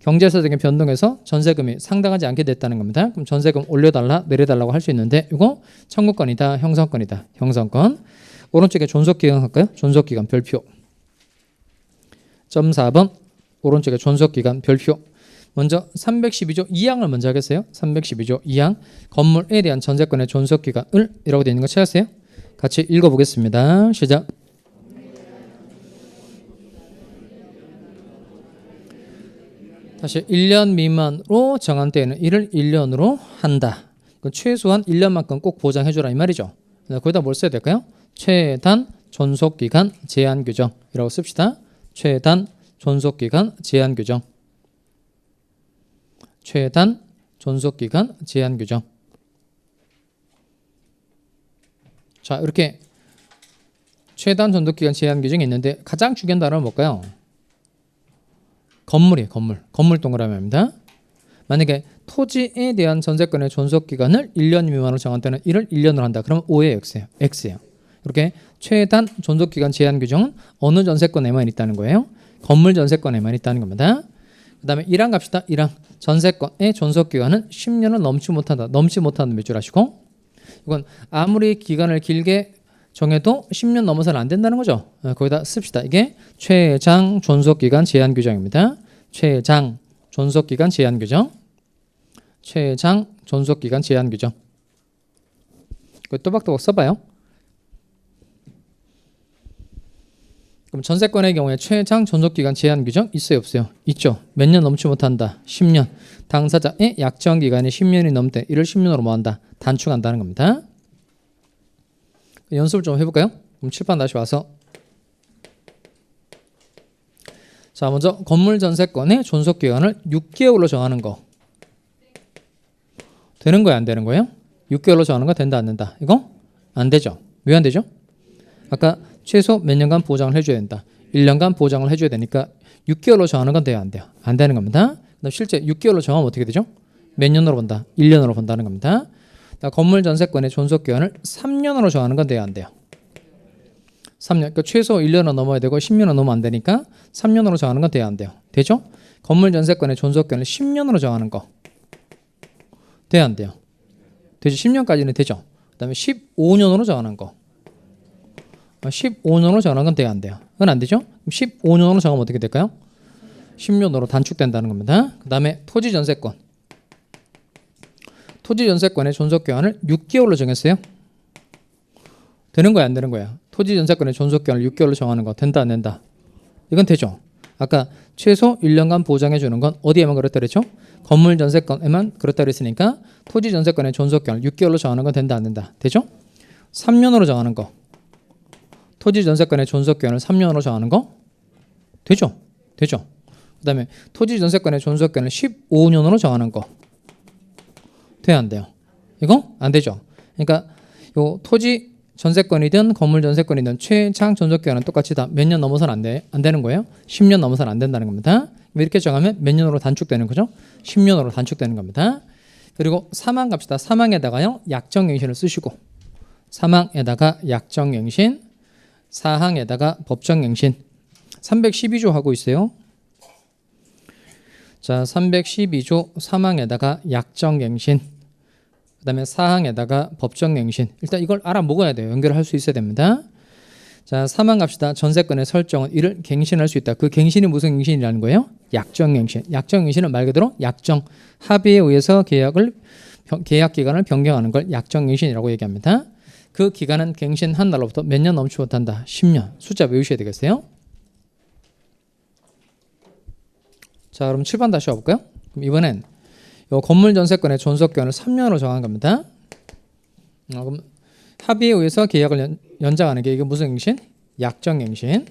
경제사정의 변동에서 전세금이 상당하지 않게 됐다는 겁니다. 그럼 전세금 올려달라 내려달라고 할 수 있는데 이거 청구권이다 형성권이다. 형성권. 오른쪽에 존속기간 할까요? 존속기간 별표. 점 4번 오른쪽에 존속기간 별표. 먼저 312조 2항을 먼저 하겠어요. 312조 2항 건물에 대한 전세권의 존속기간을 이라고 되어 있는 거 찾았어요? 같이 읽어보겠습니다. 시작. 다시 1년 미만으로 정한 때에는 이를 1년으로 한다. 최소한 1년만큼 꼭 보장해주라 이 말이죠. 거기다 뭘 써야 될까요? 최단 존속기간 제한 규정이라고 씁시다. 최단 존속기간 제한 규정. 최단 존속기간 제한 규정. 자, 이렇게 최단 존속기간 제한 규정이 있는데 가장 중요한 단어는 뭘까요? 건물이에요. 건물 동그라미입니다. 만약에 토지에 대한 전세권의 존속기간을 1년 미만으로 정한 때는 이를 1년으로 한다. 그러면 O의 X예요. 이렇게 최단 존속기간 제한 규정은 어느 전세권에만 있다는 거예요? 건물 전세권에만 있다는 겁니다. 그 다음에 1항 갑시다. 1항 전세권의 존속기간은 10년을 넘지 못한다는 몇 줄 아시고 이건 아무리 기간을 길게 정해도 10년 넘어서는 안 된다는 거죠. 거기다 씁시다. 이게 최장 존속기간 제한 규정입니다. 최장 존속기간 제한 규정. 최장 존속기간 제한 규정. 또박또박 써봐요. 그럼 전세권의 경우에 최장 존속기간 제한 규정 있어요 없어요? 있죠. 몇 년 넘지 못한다. 10년. 당사자의 약정기간이 10년이 넘때 이를 10년으로 뭐한다? 단축한다는 겁니다. 연습을 좀 해볼까요? 그럼 칠판 다시 와서 자 먼저 건물 전세권의 존속기간을 6개월로 정하는 거 되는 거예요 안 되는 거예요? 6개월로 정하는 거 된다 안 된다? 이거? 안 되죠. 왜 안 되죠? 아까 최소 몇 년간 보장을 해줘야 된다. 1년간 보장을 해줘야 되니까 6개월로 정하는 건 돼요 안 돼요? 안 되는 겁니다. 그다음 실제 6개월로 정하면 어떻게 되죠? 몇 년으로 본다? 1년으로 본다는 겁니다. 건물 전세권의 존속기간을 3년으로 정하는 건 돼요 안 돼요? 3년. 그러니까 최소 1년은 넘어야 되고 10년은 넘으면 안 되니까 3년으로 정하는 건 돼야 안 돼요? 되죠? 건물 전세권의 존속기간을 10년으로 정하는 거 돼야 안 돼요? 되죠? 10년까지는 되죠? 그 다음에 15년으로 정하는 거 15년으로 정하는 건 돼야 안 돼요? 그건 안 되죠? 15년으로 정하면 어떻게 될까요? 10년으로 단축된다는 겁니다. 그 다음에 토지 전세권. 토지 전세권의 존속기간을 6개월로 정했어요. 되는 거야 안 되는 거야? 토지 전세권의 존속기간을 6개월로 정하는 거 된다 안 된다? 이건 되죠. 아까 최소 1년간 보장해 주는 건 어디에만 그렇다 그랬죠? 건물 전세권에만 그렇다 그랬으니까 토지 전세권의 존속기간을 6개월로 정하는 건 된다 안 된다? 되죠? 3년으로 정하는 거. 토지 전세권의 존속기간을 3년으로 정하는 거 되죠? 되죠? 그 다음에 토지 전세권의 존속기간을 15년으로 정하는 거 돼야 안 돼요? 이거 안 되죠? 그러니까 요 토지 전세권이든 건물 전세권이든 최장 존속기간은 똑같이 다 몇 년 넘어서는 안 되는 거예요. 10년 넘어서는 안 된다는 겁니다. 이렇게 정하면 몇 년으로 단축되는 거죠? 10년으로 단축되는 겁니다. 그리고 사망 갑시다. 사망에다가요 약정갱신을 쓰시고 사망에다가 약정갱신, 사항에다가 법정갱신 312조 하고 있어요. 자, 312조 사망에다가 약정갱신 그 다음에 사항에다가 법정갱신 일단 이걸 알아 먹어야 돼요. 연결할 수 있어야 됩니다. 자, 사망 갑시다. 전세권의 설정은 이를 갱신할 수 있다. 그 갱신이 무슨 갱신이라는 거예요? 약정갱신. 약정갱신은 말 그대로 약정 합의에 의해서 계약 기간을 변경하는 걸 약정갱신이라고 얘기합니다. 그 기간은 갱신한 날로부터 몇 년 넘지 못한다. 10년. 숫자 외우셔야 되겠어요. 자, 그럼 7번 다시 와볼까요? 그럼 이번엔 요 건물 전세권의 존속기간을 3년으로 정한 겁니다. 그럼 합의에 의해서 계약을 연장하는 게 이게 무슨 갱신? 약정갱신.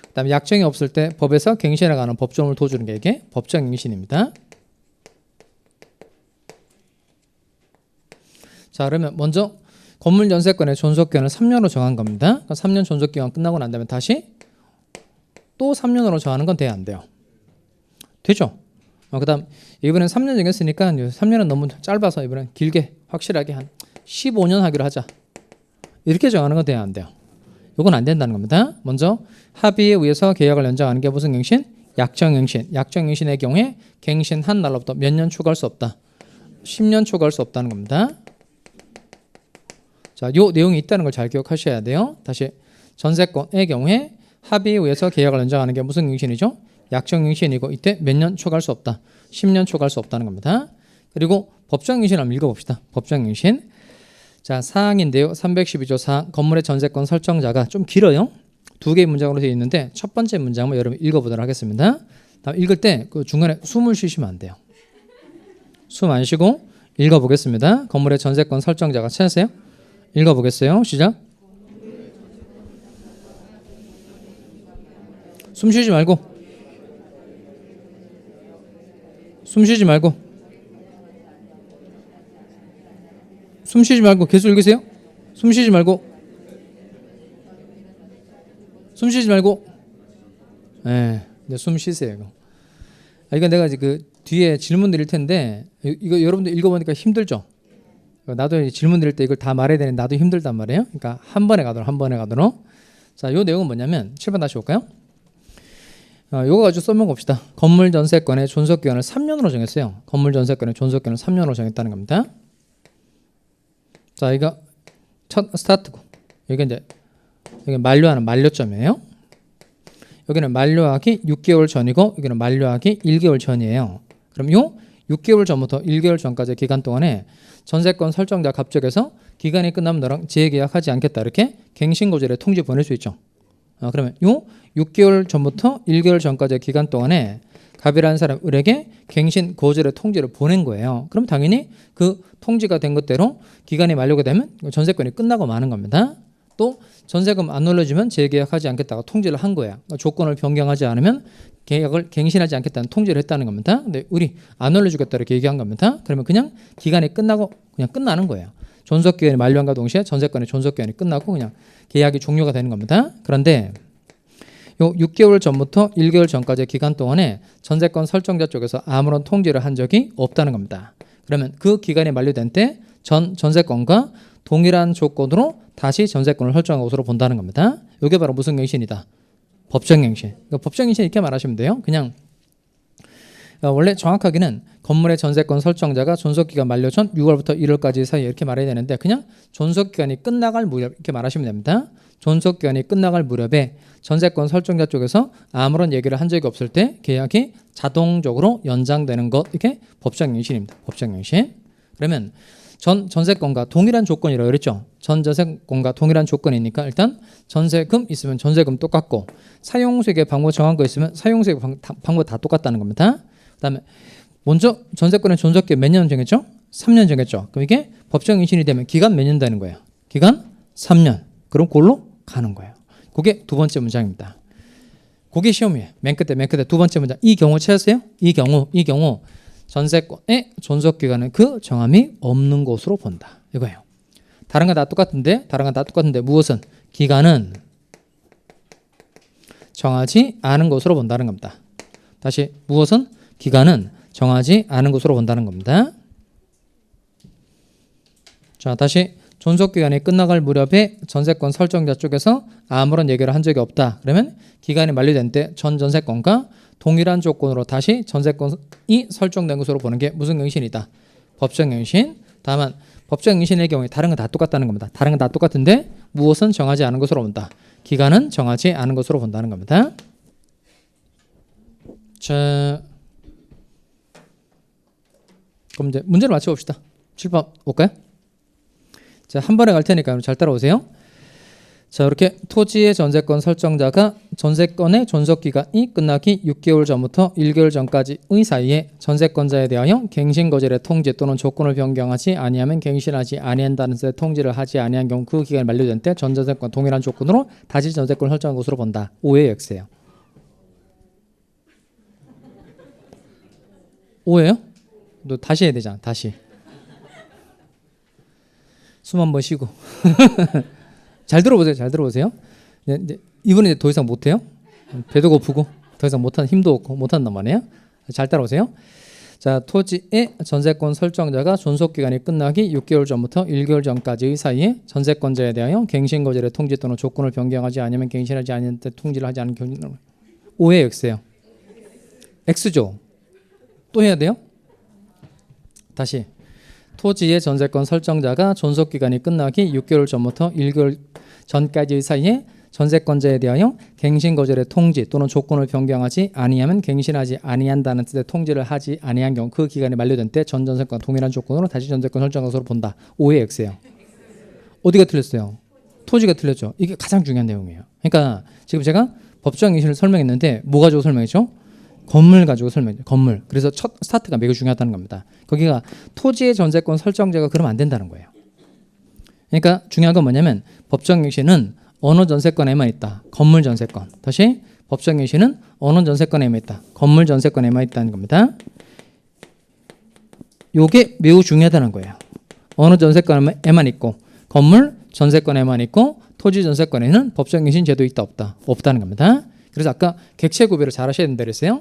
그다음에 약정이 없을 때 법에서 갱신해 가는 법조문을 둬주는 게 이게 법정갱신입니다. 자, 그러면 먼저 건물 전세권의 존속기간을 3년으로 정한 겁니다. 그러니까 3년 존속기간 끝나고 난 다음에 다시 또 3년으로 정하는 건 돼야 안 돼요? 되죠? 그 다음 이번엔 3년 정했으니까 3년은 너무 짧아서 이번엔 길게 확실하게 한 15년 하기로 하자. 이렇게 정하는 건 돼야 안 돼요? 이건 안 된다는 겁니다. 먼저 합의에 의해서 계약을 연장하는 게 무슨 갱신? 약정갱신. 약정갱신의 경우에 갱신한 날로부터 몇 년 초과할 수 없다. 10년 초과할 수 없다는 겁니다. 자, 요 내용이 있다는 걸 잘 기억하셔야 돼요. 다시 전세권의 경우에 합의에 의해서 계약을 연장하는 게 무슨 갱신이죠? 약정갱신이고 이때 몇 년 초과할 수 없다. 10년 초과할 수 없다는 겁니다. 그리고 법정갱신 한번 읽어봅시다. 법정갱신. 자, 사항인데요. 312조 사항 건물의 전세권 설정자가 좀 길어요. 두 개의 문장으로 되어 있는데 첫 번째 문장을 여러분 읽어보도록 하겠습니다. 다음 읽을 때 그 중간에 숨을 쉬시면 안 돼요. 숨 안 쉬고 읽어보겠습니다. 건물의 전세권 설정자가 찾으세요. 읽어보겠어요. 시작. 숨 쉬지 말고 숨 쉬지 말고 계속 읽으세요. 숨 쉬지 말고 네, 숨 쉬세요. 이거 내가 그 뒤에 질문 드릴 텐데 이거 여러분들 읽어보니까 힘들죠? 나도 질문 드릴 때 이걸 다 말해야 되는데 나도 힘들단 말이에요. 그러니까 한 번에 가도록. 자, 요 내용은 뭐냐면 7번 다시 볼까요? 요거 가지고 써먹어 봅시다. 건물 전세권의 존속기간을 3년으로 정했어요. 건물 전세권의 존속기간을 3년으로 정했다는 겁니다. 자, 이거 첫 스타트고 여기 만료하는 만료점이에요. 여기는 만료하기 6개월 전이고 여기는 만료하기 1개월 전이에요. 그럼 요 6개월 전부터 1개월 전까지 기간 동안에 전세권 설정자 갑적에서 기간이 끝나면 너랑 재계약하지 않겠다 이렇게 갱신고지를 통지 보낼 수 있죠. 그러면 요 6개월 전부터 1개월 전까지의 기간 동안에 갑이라는 사람에게 갱신 고지를 통지를 보낸 거예요. 그럼 당연히 그 통지가 된 것대로 기간이 만료가 되면 전세권이 끝나고 마는 겁니다. 또 전세금 안 올려주면 재계약하지 않겠다고 통지를 한 거야. 조건을 변경하지 않으면 계약을 갱신하지 않겠다는 통지를 했다는 겁니다. 근데 우리 안 올려주겠다 이렇게 얘기한 겁니다. 그러면 그냥 기간이 끝나고 그냥 끝나는 거예요. 존속기간이 만료한과 동시에 전세권의 존속기간이 끝나고 그냥 계약이 종료가 되는 겁니다. 그런데 요 6개월 전부터 1개월 전까지의 기간 동안에 전세권 설정자 쪽에서 아무런 통지를 한 적이 없다는 겁니다. 그러면 그 기간이 만료된 때 전세권과 동일한 조건으로 다시 전세권을 설정한 것으로 본다는 겁니다. 이게 바로 무슨 갱신이다? 법정갱신. 그러니까 법정갱신 이렇게 말하시면 돼요. 그냥 원래 정확하게는 건물의 전세권 설정자가 존속기간 만료 전 6월부터 1월까지 사이에 이렇게 말해야 되는데 그냥 존속기간이 끝나갈 무렵 이렇게 말하시면 됩니다. 존속기간이 끝나갈 무렵에 전세권 설정자 쪽에서 아무런 얘기를 한 적이 없을 때 계약이 자동적으로 연장되는 것 이게 법정갱신입니다. 법정갱신. 그러면 전세권과 동일한 조건이라고 그랬죠. 전세권과 동일한 조건이니까 일단 전세금 있으면 전세금 똑같고 사용수익의 방법 정한 거 있으면 사용수익 방법 다 똑같다는 겁니다. 그다음에 먼저 전세권의 존속기간 몇 년 정했죠? 3년 정했죠. 그럼 이게 법정갱신이 되면 기간 몇 년 되는 거예요? 기간 3년. 그럼 그걸로 가는 거예요. 그게 두 번째 문장입니다. 그게 시험이에요. 맨 끝에 두 번째 문장. 이 경우 찾았어요? 이 경우 전세권의 존속기간은 그 정함이 없는 것으로 본다. 이거예요. 다른 건 다 똑같은데 무엇은? 기간은 정하지 않은 것으로 본다는 겁니다. 다시 무엇은? 기간은 정하지 않은 것으로 본다는 겁니다. 자, 다시 존속기간이 끝나갈 무렵에 전세권 설정자 쪽에서 아무런 얘기를 한 적이 없다. 그러면 기간이 만료된 때 전 전세권과 동일한 조건으로 다시 전세권이 설정된 것으로 보는 게 무슨 갱신이다? 법정갱신. 다만 법정갱신의 경우에 다른 건 다 똑같다는 겁니다. 다른 건 다 똑같은데 무엇은 정하지 않은 것으로 본다. 기간은 정하지 않은 것으로 본다는 겁니다. 자, 그럼 이제 문제를 맞춰봅시다. 7번 볼까요? 자, 한 번에 갈 테니까 잘 따라오세요. 자, 이렇게 토지의 전세권 설정자가 전세권의 존속기간이 끝나기 6개월 전부터 1개월 전까지의 사이에 전세권자에 대하여 갱신거절의 통지 또는 조건을 변경하지 아니하면 갱신하지 아니한다는 뜻의 통지를 하지 아니한 경우 그 기간이 만료된 때 전전세권 동일한 조건으로 다시 전세권을 설정한 것으로 본다. 오해의 X예요. 오해요? 너 다시 해야 되잖아. 다시. 숨 한번 쉬고. 잘 들어보세요. 이번에 이제 더 이상 못해요. 배도 고프고 더 이상 못하는 힘도 없고 못한단 말이에요. 잘 따라오세요. 자, 토지의 전세권 설정자가 존속기간이 끝나기 6개월 전부터 1개월 전까지의 사이에 전세권자에 대하여 갱신거절의 통지 또는 조건을 변경하지 않으면 갱신하지 않은 때 통지를 하지 않은 경우 오해 X예요. X죠. 또 해야 돼요? 다시. 토지의 전세권 설정자가 존속기간이 끝나기 6개월 전부터 1개월 전까지의 사이에 전세권자에 대하여 갱신거절의 통지 또는 조건을 변경하지 아니하면 갱신하지 아니한다는 뜻의 통지를 하지 아니한 경우 그 기간이 만료된 때 전전세권 동일한 조건으로 다시 전세권 설정한 것으로 본다. 오해 X예요. 어디가 틀렸어요? 토지가 틀렸죠. 이게 가장 중요한 내용이에요. 그러니까 지금 제가 법정갱신을 설명했는데 뭐 가지고 설명했죠? 건물 가지고 설명해요. 건물. 그래서 첫 스타트가 매우 중요하다는 겁니다. 거기가 토지의 전세권 설정자가 그러면 안 된다는 거예요. 그러니까 중요한 건 뭐냐면 법정갱신은 어느 전세권에만 있다. 건물 전세권. 다시 법정갱신은 어느 전세권에만 있다. 건물 전세권에만 있다는 겁니다. 요게 매우 중요하다는 거예요. 어느 전세권에만 있고 건물 전세권에만 있고 토지 전세권에는 법정갱신 제도 있다 없다. 없다는 겁니다. 그래서 아까 객체 구별을 잘 하셔야 된다 그랬어요.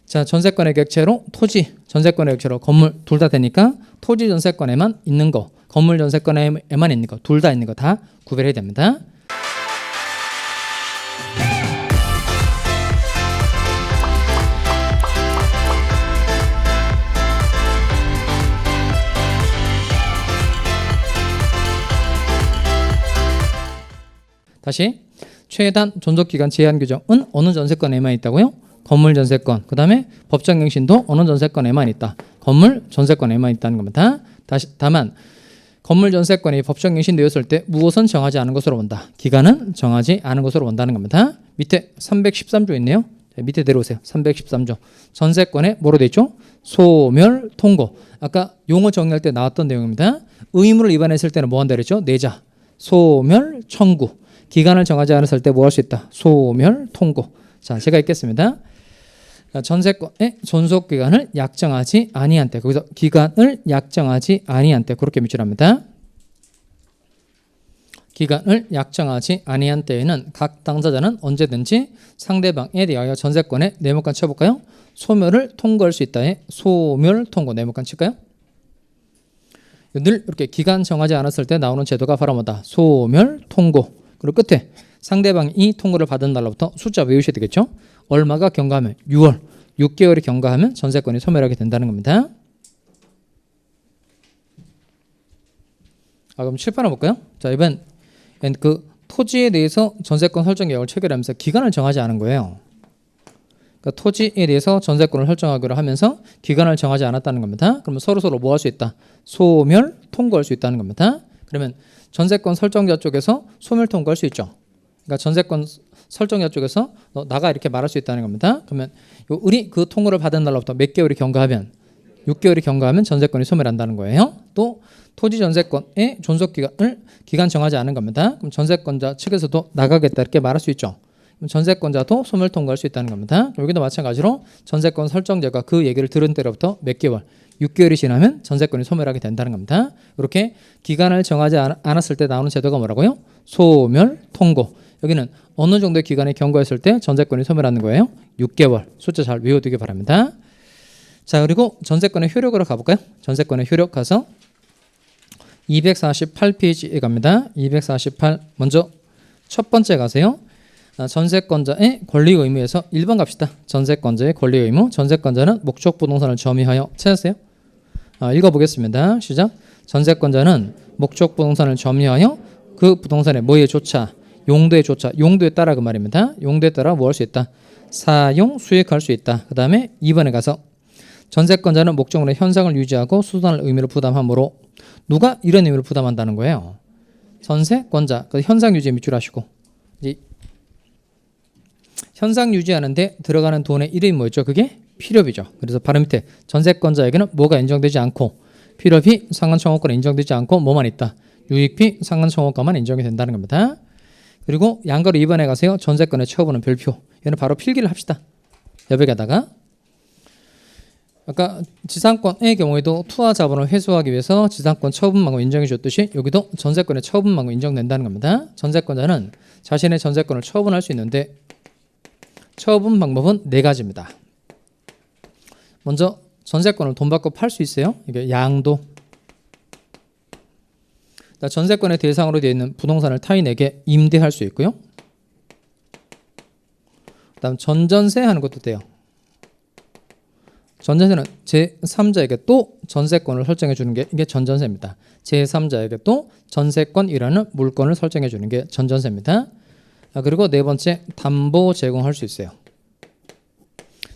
자, 전세권의 객체로 토지, 전세권의 객체로 건물 둘 다 되니까 토지 전세권에만 있는 거, 건물 전세권에만 있는 거, 둘 다 있는 거 다 구별해야 됩니다. 다시 최단 존속기간 제한 규정은 어느 전세권에만 있다고요? 건물 전세권. 그 다음에 법정갱신도 어느 전세권에만 있다. 건물 전세권에만 있다는 겁니다. 다만 건물 전세권이 법정갱신되었을 때 무엇은 정하지 않은 것으로 본다. 기간은 정하지 않은 것으로 본다는 겁니다. 밑에 313조 있네요. 자, 밑에 내려오세요. 313조. 전세권에 뭐로 돼 있죠? 소멸 통고. 아까 용어 정리할 때 나왔던 내용입니다. 의무를 위반했을 때는 뭐 한다 그랬죠? 내자. 소멸 청구. 기간을 정하지 않았을 때 뭐 할 수 있다? 소멸 통고. 자, 제가 읽겠습니다. 전세권의 존속기간을 약정하지 아니한 때, 거기서 기간을 약정하지 아니한 때 그렇게 밑줄합니다. 기간을 약정하지 아니한 때에는 각 당사자는 언제든지 상대방에 대하여 전세권에 내목간 쳐볼까요? 소멸을 통고할 수 있다에 소멸 통고 내목간 칠까요? 늘 이렇게 기간 정하지 않았을 때 나오는 제도가 바로 뭐다? 소멸 통고. 그리고 끝에 상대방이 이 통고를 받은 날로부터 숫자 외우셔야 되겠죠. 얼마가 경과하면 6월, 6개월이 경과하면 전세권이 소멸하게 된다는 겁니다. 그럼 칠판 볼까요? 자, 이번 그 토지에 대해서 전세권 설정 계약을 체결하면서 기간을 정하지 않은 거예요. 그러니까 토지에 대해서 전세권을 설정하기로 하면서 기간을 정하지 않았다는 겁니다. 그러면 서로 뭐 할 수 있다? 소멸, 통고할 수 있다는 겁니다. 그러면 전세권 설정자 쪽에서 소멸 통고할 수 있죠. 그러니까 전세권 설정자 쪽에서 너 나가 이렇게 말할 수 있다는 겁니다. 그러면 우리 그 통고를 받은 날로부터 몇 개월이 경과하면 6개월이 경과하면 전세권이 소멸한다는 거예요. 또 토지 전세권의 존속 기간을 기간 정하지 않은 겁니다. 그럼 전세권자 측에서도 나가겠다 이렇게 말할 수 있죠. 그럼 전세권자도 소멸 통고할 수 있다는 겁니다. 여기도 마찬가지로 전세권 설정자가 그 얘기를 들은 때로부터 몇 개월, 6개월이 지나면 전세권이 소멸하게 된다는 겁니다. 이렇게 기간을 정하지 않았을 때 나오는 제도가 뭐라고요? 소멸 통고. 여기는 어느 정도의 기간에 경과했을 때 전세권이 소멸하는 거예요? 6개월. 숫자 잘 외워두기 바랍니다. 자, 그리고 전세권의 효력으로 가볼까요? 전세권의 효력 가서 248페이지에 갑니다. 248 먼저 첫 번째 가세요. 전세권자의 권리 의무에서 1번 갑시다. 전세권자의 권리 의무. 전세권자는 목적 부동산을 점유하여 찾았어요? 읽어보겠습니다. 시작. 전세권자는 목적 부동산을 점유하여 그 부동산의 뭐에 조차, 용도에 조차, 용도에 따라 그 말입니다. 용도에 따라 뭐 할 수 있다? 사용, 수익할 수 있다. 그 다음에 2번에 가서 전세권자는 목적물의 현상을 유지하고 수선할 의무를 부담하므로 누가 이런 의무를 부담한다는 거예요? 전세권자. 그 현상 유지에 밑줄하시고 이제 현상 유지하는데 들어가는 돈의 이름이 뭐였죠? 그게 필요비죠. 그래서 바로 밑에 전세권자에게는 뭐가 인정되지 않고 필요비, 상환청구권 인정되지 않고 뭐만 있다? 유익비, 상환청구권만 인정이 된다는 겁니다. 그리고 양가로 2번에 가세요. 전세권의 처분은 별표. 얘는 바로 필기를 합시다. 여백에다가 아까 지상권의 경우에도 투하 자본을 회수하기 위해서 지상권 처분망을 인정해 줬듯이 여기도 전세권의 처분망을 인정된다는 겁니다. 전세권자는 자신의 전세권을 처분할 수 있는데 처분 방법은 4가지입니다. 먼저 전세권을 돈 받고 팔 수 있어요. 이게 양도. 전세권의 대상으로 되어 있는 부동산을 타인에게 임대할 수 있고요. 그다음 전전세 하는 것도 돼요. 전전세는 제3자에게 또 전세권을 설정해 주는 게 이게 전전세입니다. 제3자에게 또 전세권이라는 물건을 설정해 주는 게 전전세입니다. 그리고 네 번째 담보 제공할 수 있어요.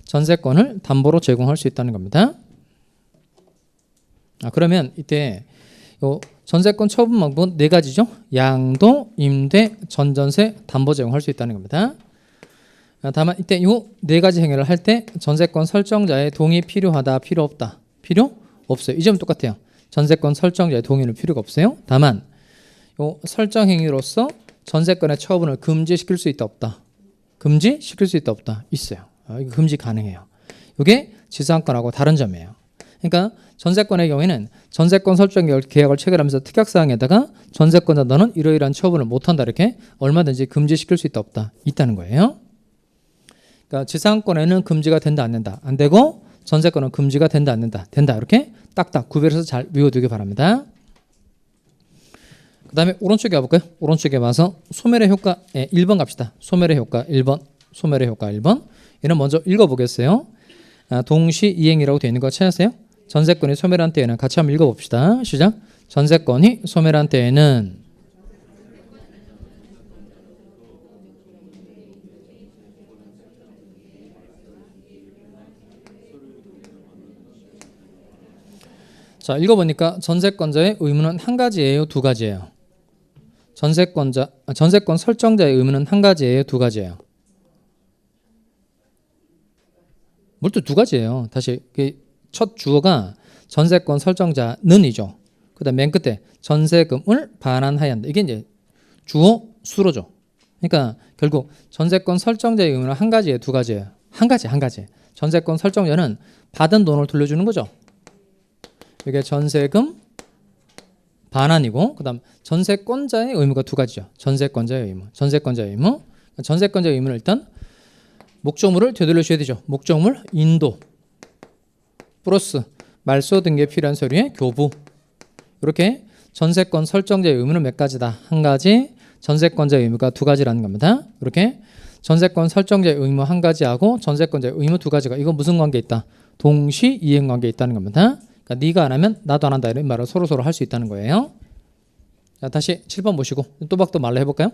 전세권을 담보로 제공할 수 있다는 겁니다. 그러면 이때 전세권 처분 방법은 4가지죠. 양도, 임대, 전전세, 담보 제공할 수 있다는 겁니다. 다만 이때 이 4가지 행위를 할 때 전세권 설정자의 동의 필요하다, 필요 없다? 필요 없어요. 이 점은 똑같아요. 전세권 설정자의 동의는 필요가 없어요. 다만 이 설정 행위로서 전세권의 처분을 금지시킬 수 있다, 없다? 금지시킬 수 있다, 없다? 있어요. 이거 금지 가능해요. 이게 지상권하고 다른 점이에요. 그러니까 전세권의 경우에는 전세권 설정 계약을 체결하면서 특약사항에다가 전세권자 너는 이러이러한 처분을 못한다 이렇게 얼마든지 금지시킬 수 있다, 없다? 있다는 거예요. 그러니까 지상권에는 금지가 된다, 안 된다? 안 되고 전세권은 금지가 된다, 안 된다? 된다. 이렇게 딱딱 구별해서 잘 외워두기 바랍니다. 그 다음에 오른쪽에 가볼까요? 오른쪽에 와서 소멸의 효과 1번 갑시다. 소멸의 효과 1번. 소멸의 효과 1번. 얘는 먼저 읽어보겠어요. 동시이행이라고 되어 있는 거 찾으세요? 전세권이 소멸한 때에는 같이 한번 읽어봅시다. 시작. 전세권이 소멸한 때에는 자, 읽어보니까 전세권자의 의무는 한 가지예요, 2가지예요? 전세권 설정자의 의무는 한 가지예요, 2가지예요? 뭘 또 2가지예요. 다시 첫 주어가 전세권 설정자는이죠. 그다음 맨 끝에 전세금을 반환하여야 한다. 이게 이제 주어 수로죠. 그러니까 결국 전세권 설정자의 의무는 한 가지예요, 2가지예요? 한 가지. 전세권 설정자는 받은 돈을 돌려주는 거죠. 이게 전세금 반환이고 그다음 전세권자의 의무가 2가지죠. 전세권자의 의무. 전세권자의 의무는 일단 목적물을 되돌려 줘야 되죠. 목적물 인도 플러스 말소 등기에 필요한 서류의 교부. 이렇게 전세권 설정자의 의무는 몇 가지다? 한 가지. 전세권자의 의무가 두 가지라는 겁니다. 이렇게 전세권 설정자의 의무 한 가지하고 전세권자의 의무 두 가지가 이건 무슨 관계에 있다? 동시 이행 관계에 있다는 겁니다. 그러니까 네가 안 하면 나도 안 한다 이런 말을 서로 할 수 있다는 거예요. 자, 다시 7번 보시고 또박또 말로 해볼까요?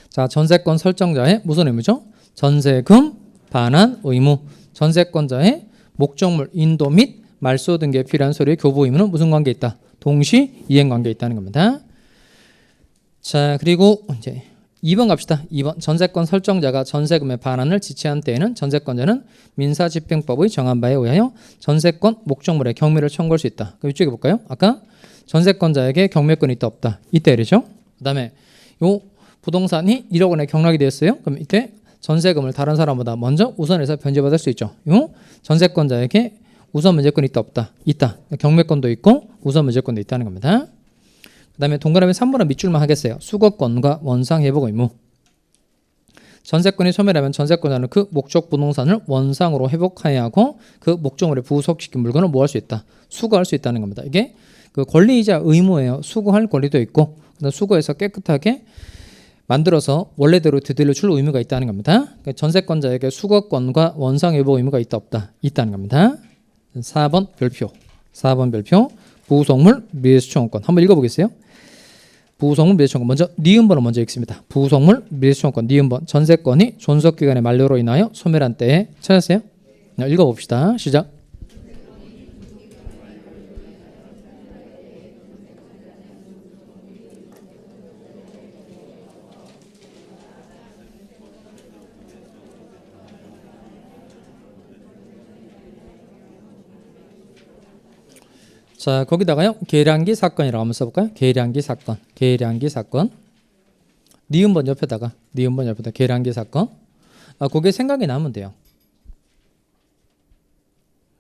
자, 전세권 설정자의 무슨 의무죠? 전세금 반환 의무. 전세권자의 목적물 인도 및 말소 등기에 필요한 서류의 교부 의무는 무슨 관계에 있다? 동시 이행 관계에 있다는 겁니다. 자, 그리고 이제 2번 갑시다. 2번 전세권 설정자가 전세금의 반환을 지체한 때에는 전세권자는 민사집행법의 정한 바에 의하여 전세권 목적물에 경매를 청구할 수 있다. 그럼 이쪽에 볼까요? 아까 전세권자에게 경매권이 있다 없다. 이때 이러죠. 그다음에 요 부동산이 1억 원에 경락이 되었어요. 그럼 이때 전세금을 다른 사람보다 먼저 우선해서 변제받을 수 있죠. 요 전세권자에게 우선 면제권이 있다 없다. 있다. 경매권도 있고 우선 면제권도 있다는 겁니다. 그 다음에 동그라미 3번은 밑줄만 하겠어요. 수거권과 원상 회복 의무. 전세권이 소멸하면 전세권자는 그 목적 부동산을 원상으로 회복해야 하고 그 목적물에 부속시킨 물건을 뭐 할 수 있다? 수거할 수 있다는 겁니다. 이게 그 권리이자 의무예요. 수거할 권리도 있고 수거해서 깨끗하게 만들어서 원래대로 되돌려 줄 의무가 있다는 겁니다. 그러니까 전세권자에게 수거권과 원상 회복 의무가 있다 없다? 있다는 겁니다. 4번 별표. 4번 별표. 부속물 미래수청권 한번 읽어보겠어요. 부속물 미래수청권 먼저 니은번을 먼저 읽습니다. 부속물 미래수청권 니은번 전세권이 존속기간의 만료로 인하여 소멸한 때에 찾았어요? 읽어봅시다. 시작. 자, 거기다가요 계량기 사건이라고 한번 써볼까요? 계량기 사건, 계량기 사건. 니은번 옆에다가 계량기 사건. 그게 생각이 나면 돼요.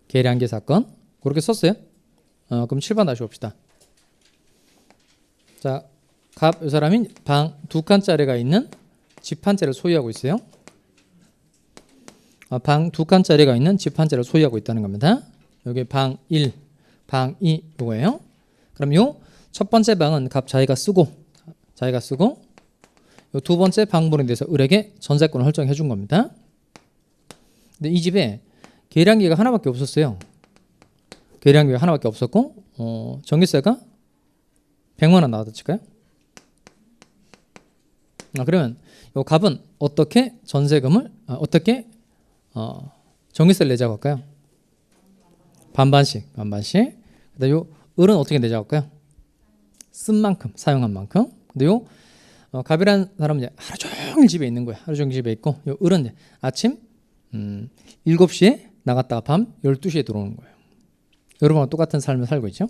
계량기 사건. 그렇게 썼어요? 그럼 7번 다시 봅시다. 자, 이 사람이 방 2칸짜리가 있는 집 한 채를 소유하고 있어요. 방 2칸짜리가 있는 집 한 채를 소유하고 있다는 겁니다. 여기 방 1. 방 2 이거예요. 그럼 요 첫 번째 방은 값 자기가 쓰고 요 두 번째 방분에 대해서 을에게 전세권을 설정해 준 겁니다. 근데 이 집에 계량기가 하나밖에 없었어요. 계량기가 하나밖에 없었고 전기세가 100만 원 나왔다 칠까요? 그러면 요 값은 어떻게 전세금을 어떻게 전기세를 내자고 할까요? 반반씩. 그다음 요 을은 어떻게 내자고 할까요? 쓴 만큼, 사용한 만큼. 근데 요 갑이라는 사람은 이제 하루 종일 집에 있는 거야. 하루 종일 집에 있고 요 을은 이제 아침 7시에 나갔다가 밤 12시에 들어오는 거예요. 여러분과 똑같은 삶을 살고 있죠.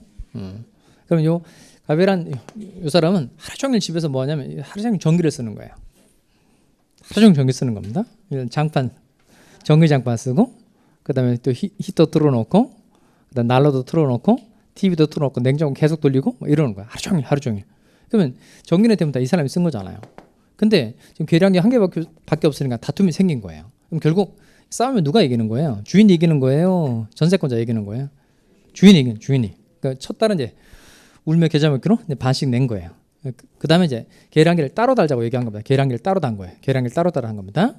그럼 요 갑이란 요 사람은 하루 종일 집에서 뭐 하냐면 하루 종일 전기를 쓰는 거예요. 하루 종일 전기 쓰는 겁니다. 장판, 전기장판 쓰고 그다음에 또 히터 틀어놓고 그다음 난로도 틀어놓고 TV도 틀어놓고 냉장고 계속 돌리고 뭐 이러는 거야. 하루 종일. 그러면 전기는 대부분 다 이 사람이 쓴 거잖아요. 근데 지금 계량기 한 개밖에 없으니까 다툼이 생긴 거예요. 그럼 결국 싸우면 누가 이기는 거예요? 주인이 이기는 거예요? 전세권자 이기는 거예요? 주인이 이기는 주인이. 그러니까 첫 달은 이제 울며 겨자 먹기로 반씩 낸 거예요. 그다음에 이제 계량기를 따로 달자고 얘기한 겁니다. 계량기를 따로 단 거예요. 계량기를 따로 한 겁니다.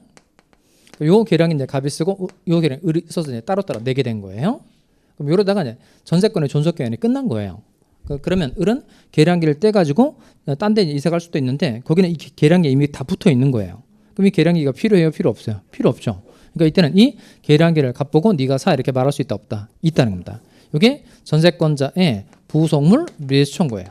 요 계량이 이제 갑이 쓰고 요 계량 을이 써서 이제 따로 내게 된 거예요. 그럼 이러다가 이제 전세권의 존속기간이 끝난 거예요. 그러면 을은 계량기를 떼가지고 딴 데 이사 갈 수도 있는데 거기는 이 계량기 이미 다 붙어 있는 거예요. 그럼 이 계량기가 필요해요? 필요 없어요? 필요 없죠. 그러니까 이때는 이 계량기를 값보고 네가 사 이렇게 말할 수 있다 없다? 있다는 겁니다. 이게 전세권자의 부속물 미래수 청구예요.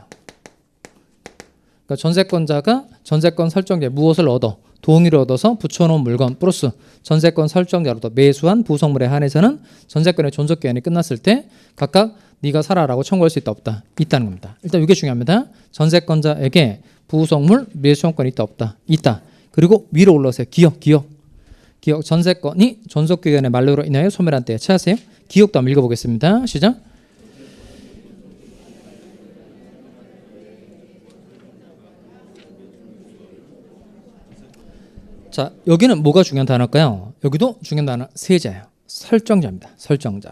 그러니까 전세권자가 전세권 설정자에 무엇을 얻어? 동의를 얻어서 붙여놓은 물건 플러스 전세권 설정자로부터 매수한 부속물에 한해서는 전세권의 존속기간이 끝났을 때 각각 네가 사라라고 청구할 수 있다 없다? 있다는 겁니다. 일단 이게 중요합니다. 전세권자에게 부속물 매수청구권이 있다 없다? 있다. 그리고 위로 올라오세요. 기억 전세권이 존속기간의 만료로 인하여 소멸한 때에 찾으세요. 기억도 한번 읽어보겠습니다. 시작. 자, 여기는 뭐가 중요한 단어일까요? 여기도 중요한 단어 세자예요. 설정자입니다. 설정자.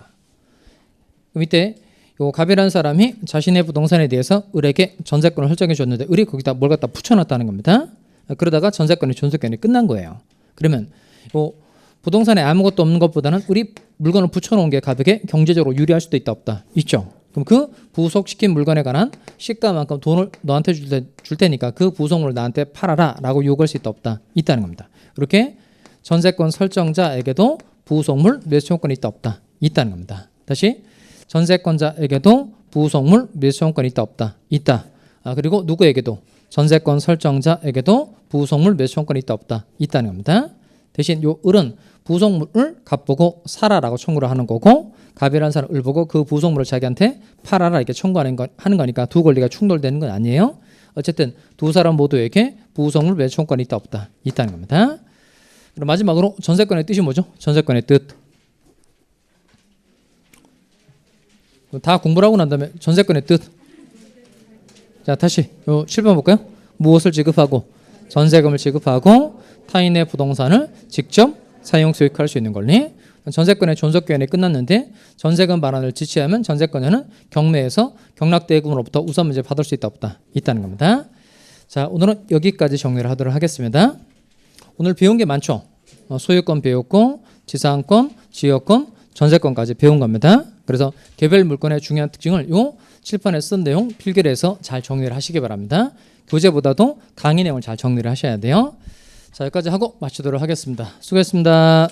그럼 이때 요 갑이라는 사람이 자신의 부동산에 대해서 을에게 전세권을 설정해 줬는데 을이 거기다 뭘 갖다 붙여놨다는 겁니다. 그러다가 전세권의 존속기간이 끝난 거예요. 그러면 요 부동산에 아무것도 없는 것보다는 을이 물건을 붙여놓은 게 갑에게 경제적으로 유리할 수도 있다 없다? 있죠. 그럼 그 부속시킨 물건에 관한 시가만큼 돈을 너한테 줄 테니까 그 부속물을 나한테 팔아라 라고 요구할 수 있다 없다? 있다는 겁니다. 이렇게 전세권 설정자에게도 부속물 매수청구권이 있다 없다? 있다는 겁니다. 다시 전세권자에게도 부속물 매수청구권이 있다 없다? 있다. 그리고 누구에게도 전세권 설정자에게도 부속물 매수청구권이 있다 없다? 있다는 겁니다. 대신 요 을은 부속물을 갑 보고 사라라고 청구를 하는 거고 갑이라는 사람 을 보고 그 부속물을 자기한테 팔아라 이렇게 청구하는 하는 거니까 두 권리가 충돌되는 건 아니에요. 어쨌든 두 사람 모두에게 부속물 매수 청구권이 있다 없다? 있다는 겁니다. 그럼 마지막으로 전세권의 뜻이 뭐죠? 전세권의 뜻. 다 공부를 하고 난 다음에 전세권의 뜻. 자, 다시 요 7번 볼까요? 무엇을 지급하고 전세금을 지급하고 타인의 부동산을 직접 사용 수익할 수 있는 권리. 전세권의 존속기간이 끝났는데 전세금 반환을 지취하면 전세권자는 경매에서 경락대금으로부터 우선 문제 받을 수 있다 없다? 있다는 겁니다. 자, 오늘은 여기까지 정리를 하도록 하겠습니다. 오늘 배운 게 많죠. 소유권 배웠고 지상권, 지역권, 전세권까지 배운 겁니다. 그래서 개별 물건의 중요한 특징을 요 칠판에 쓴 내용 필기해서 잘 정리를 하시기 바랍니다. 교재보다도 강의 내용을 잘 정리를 하셔야 돼요. 자, 여기까지 하고 마치도록 하겠습니다. 수고했습니다.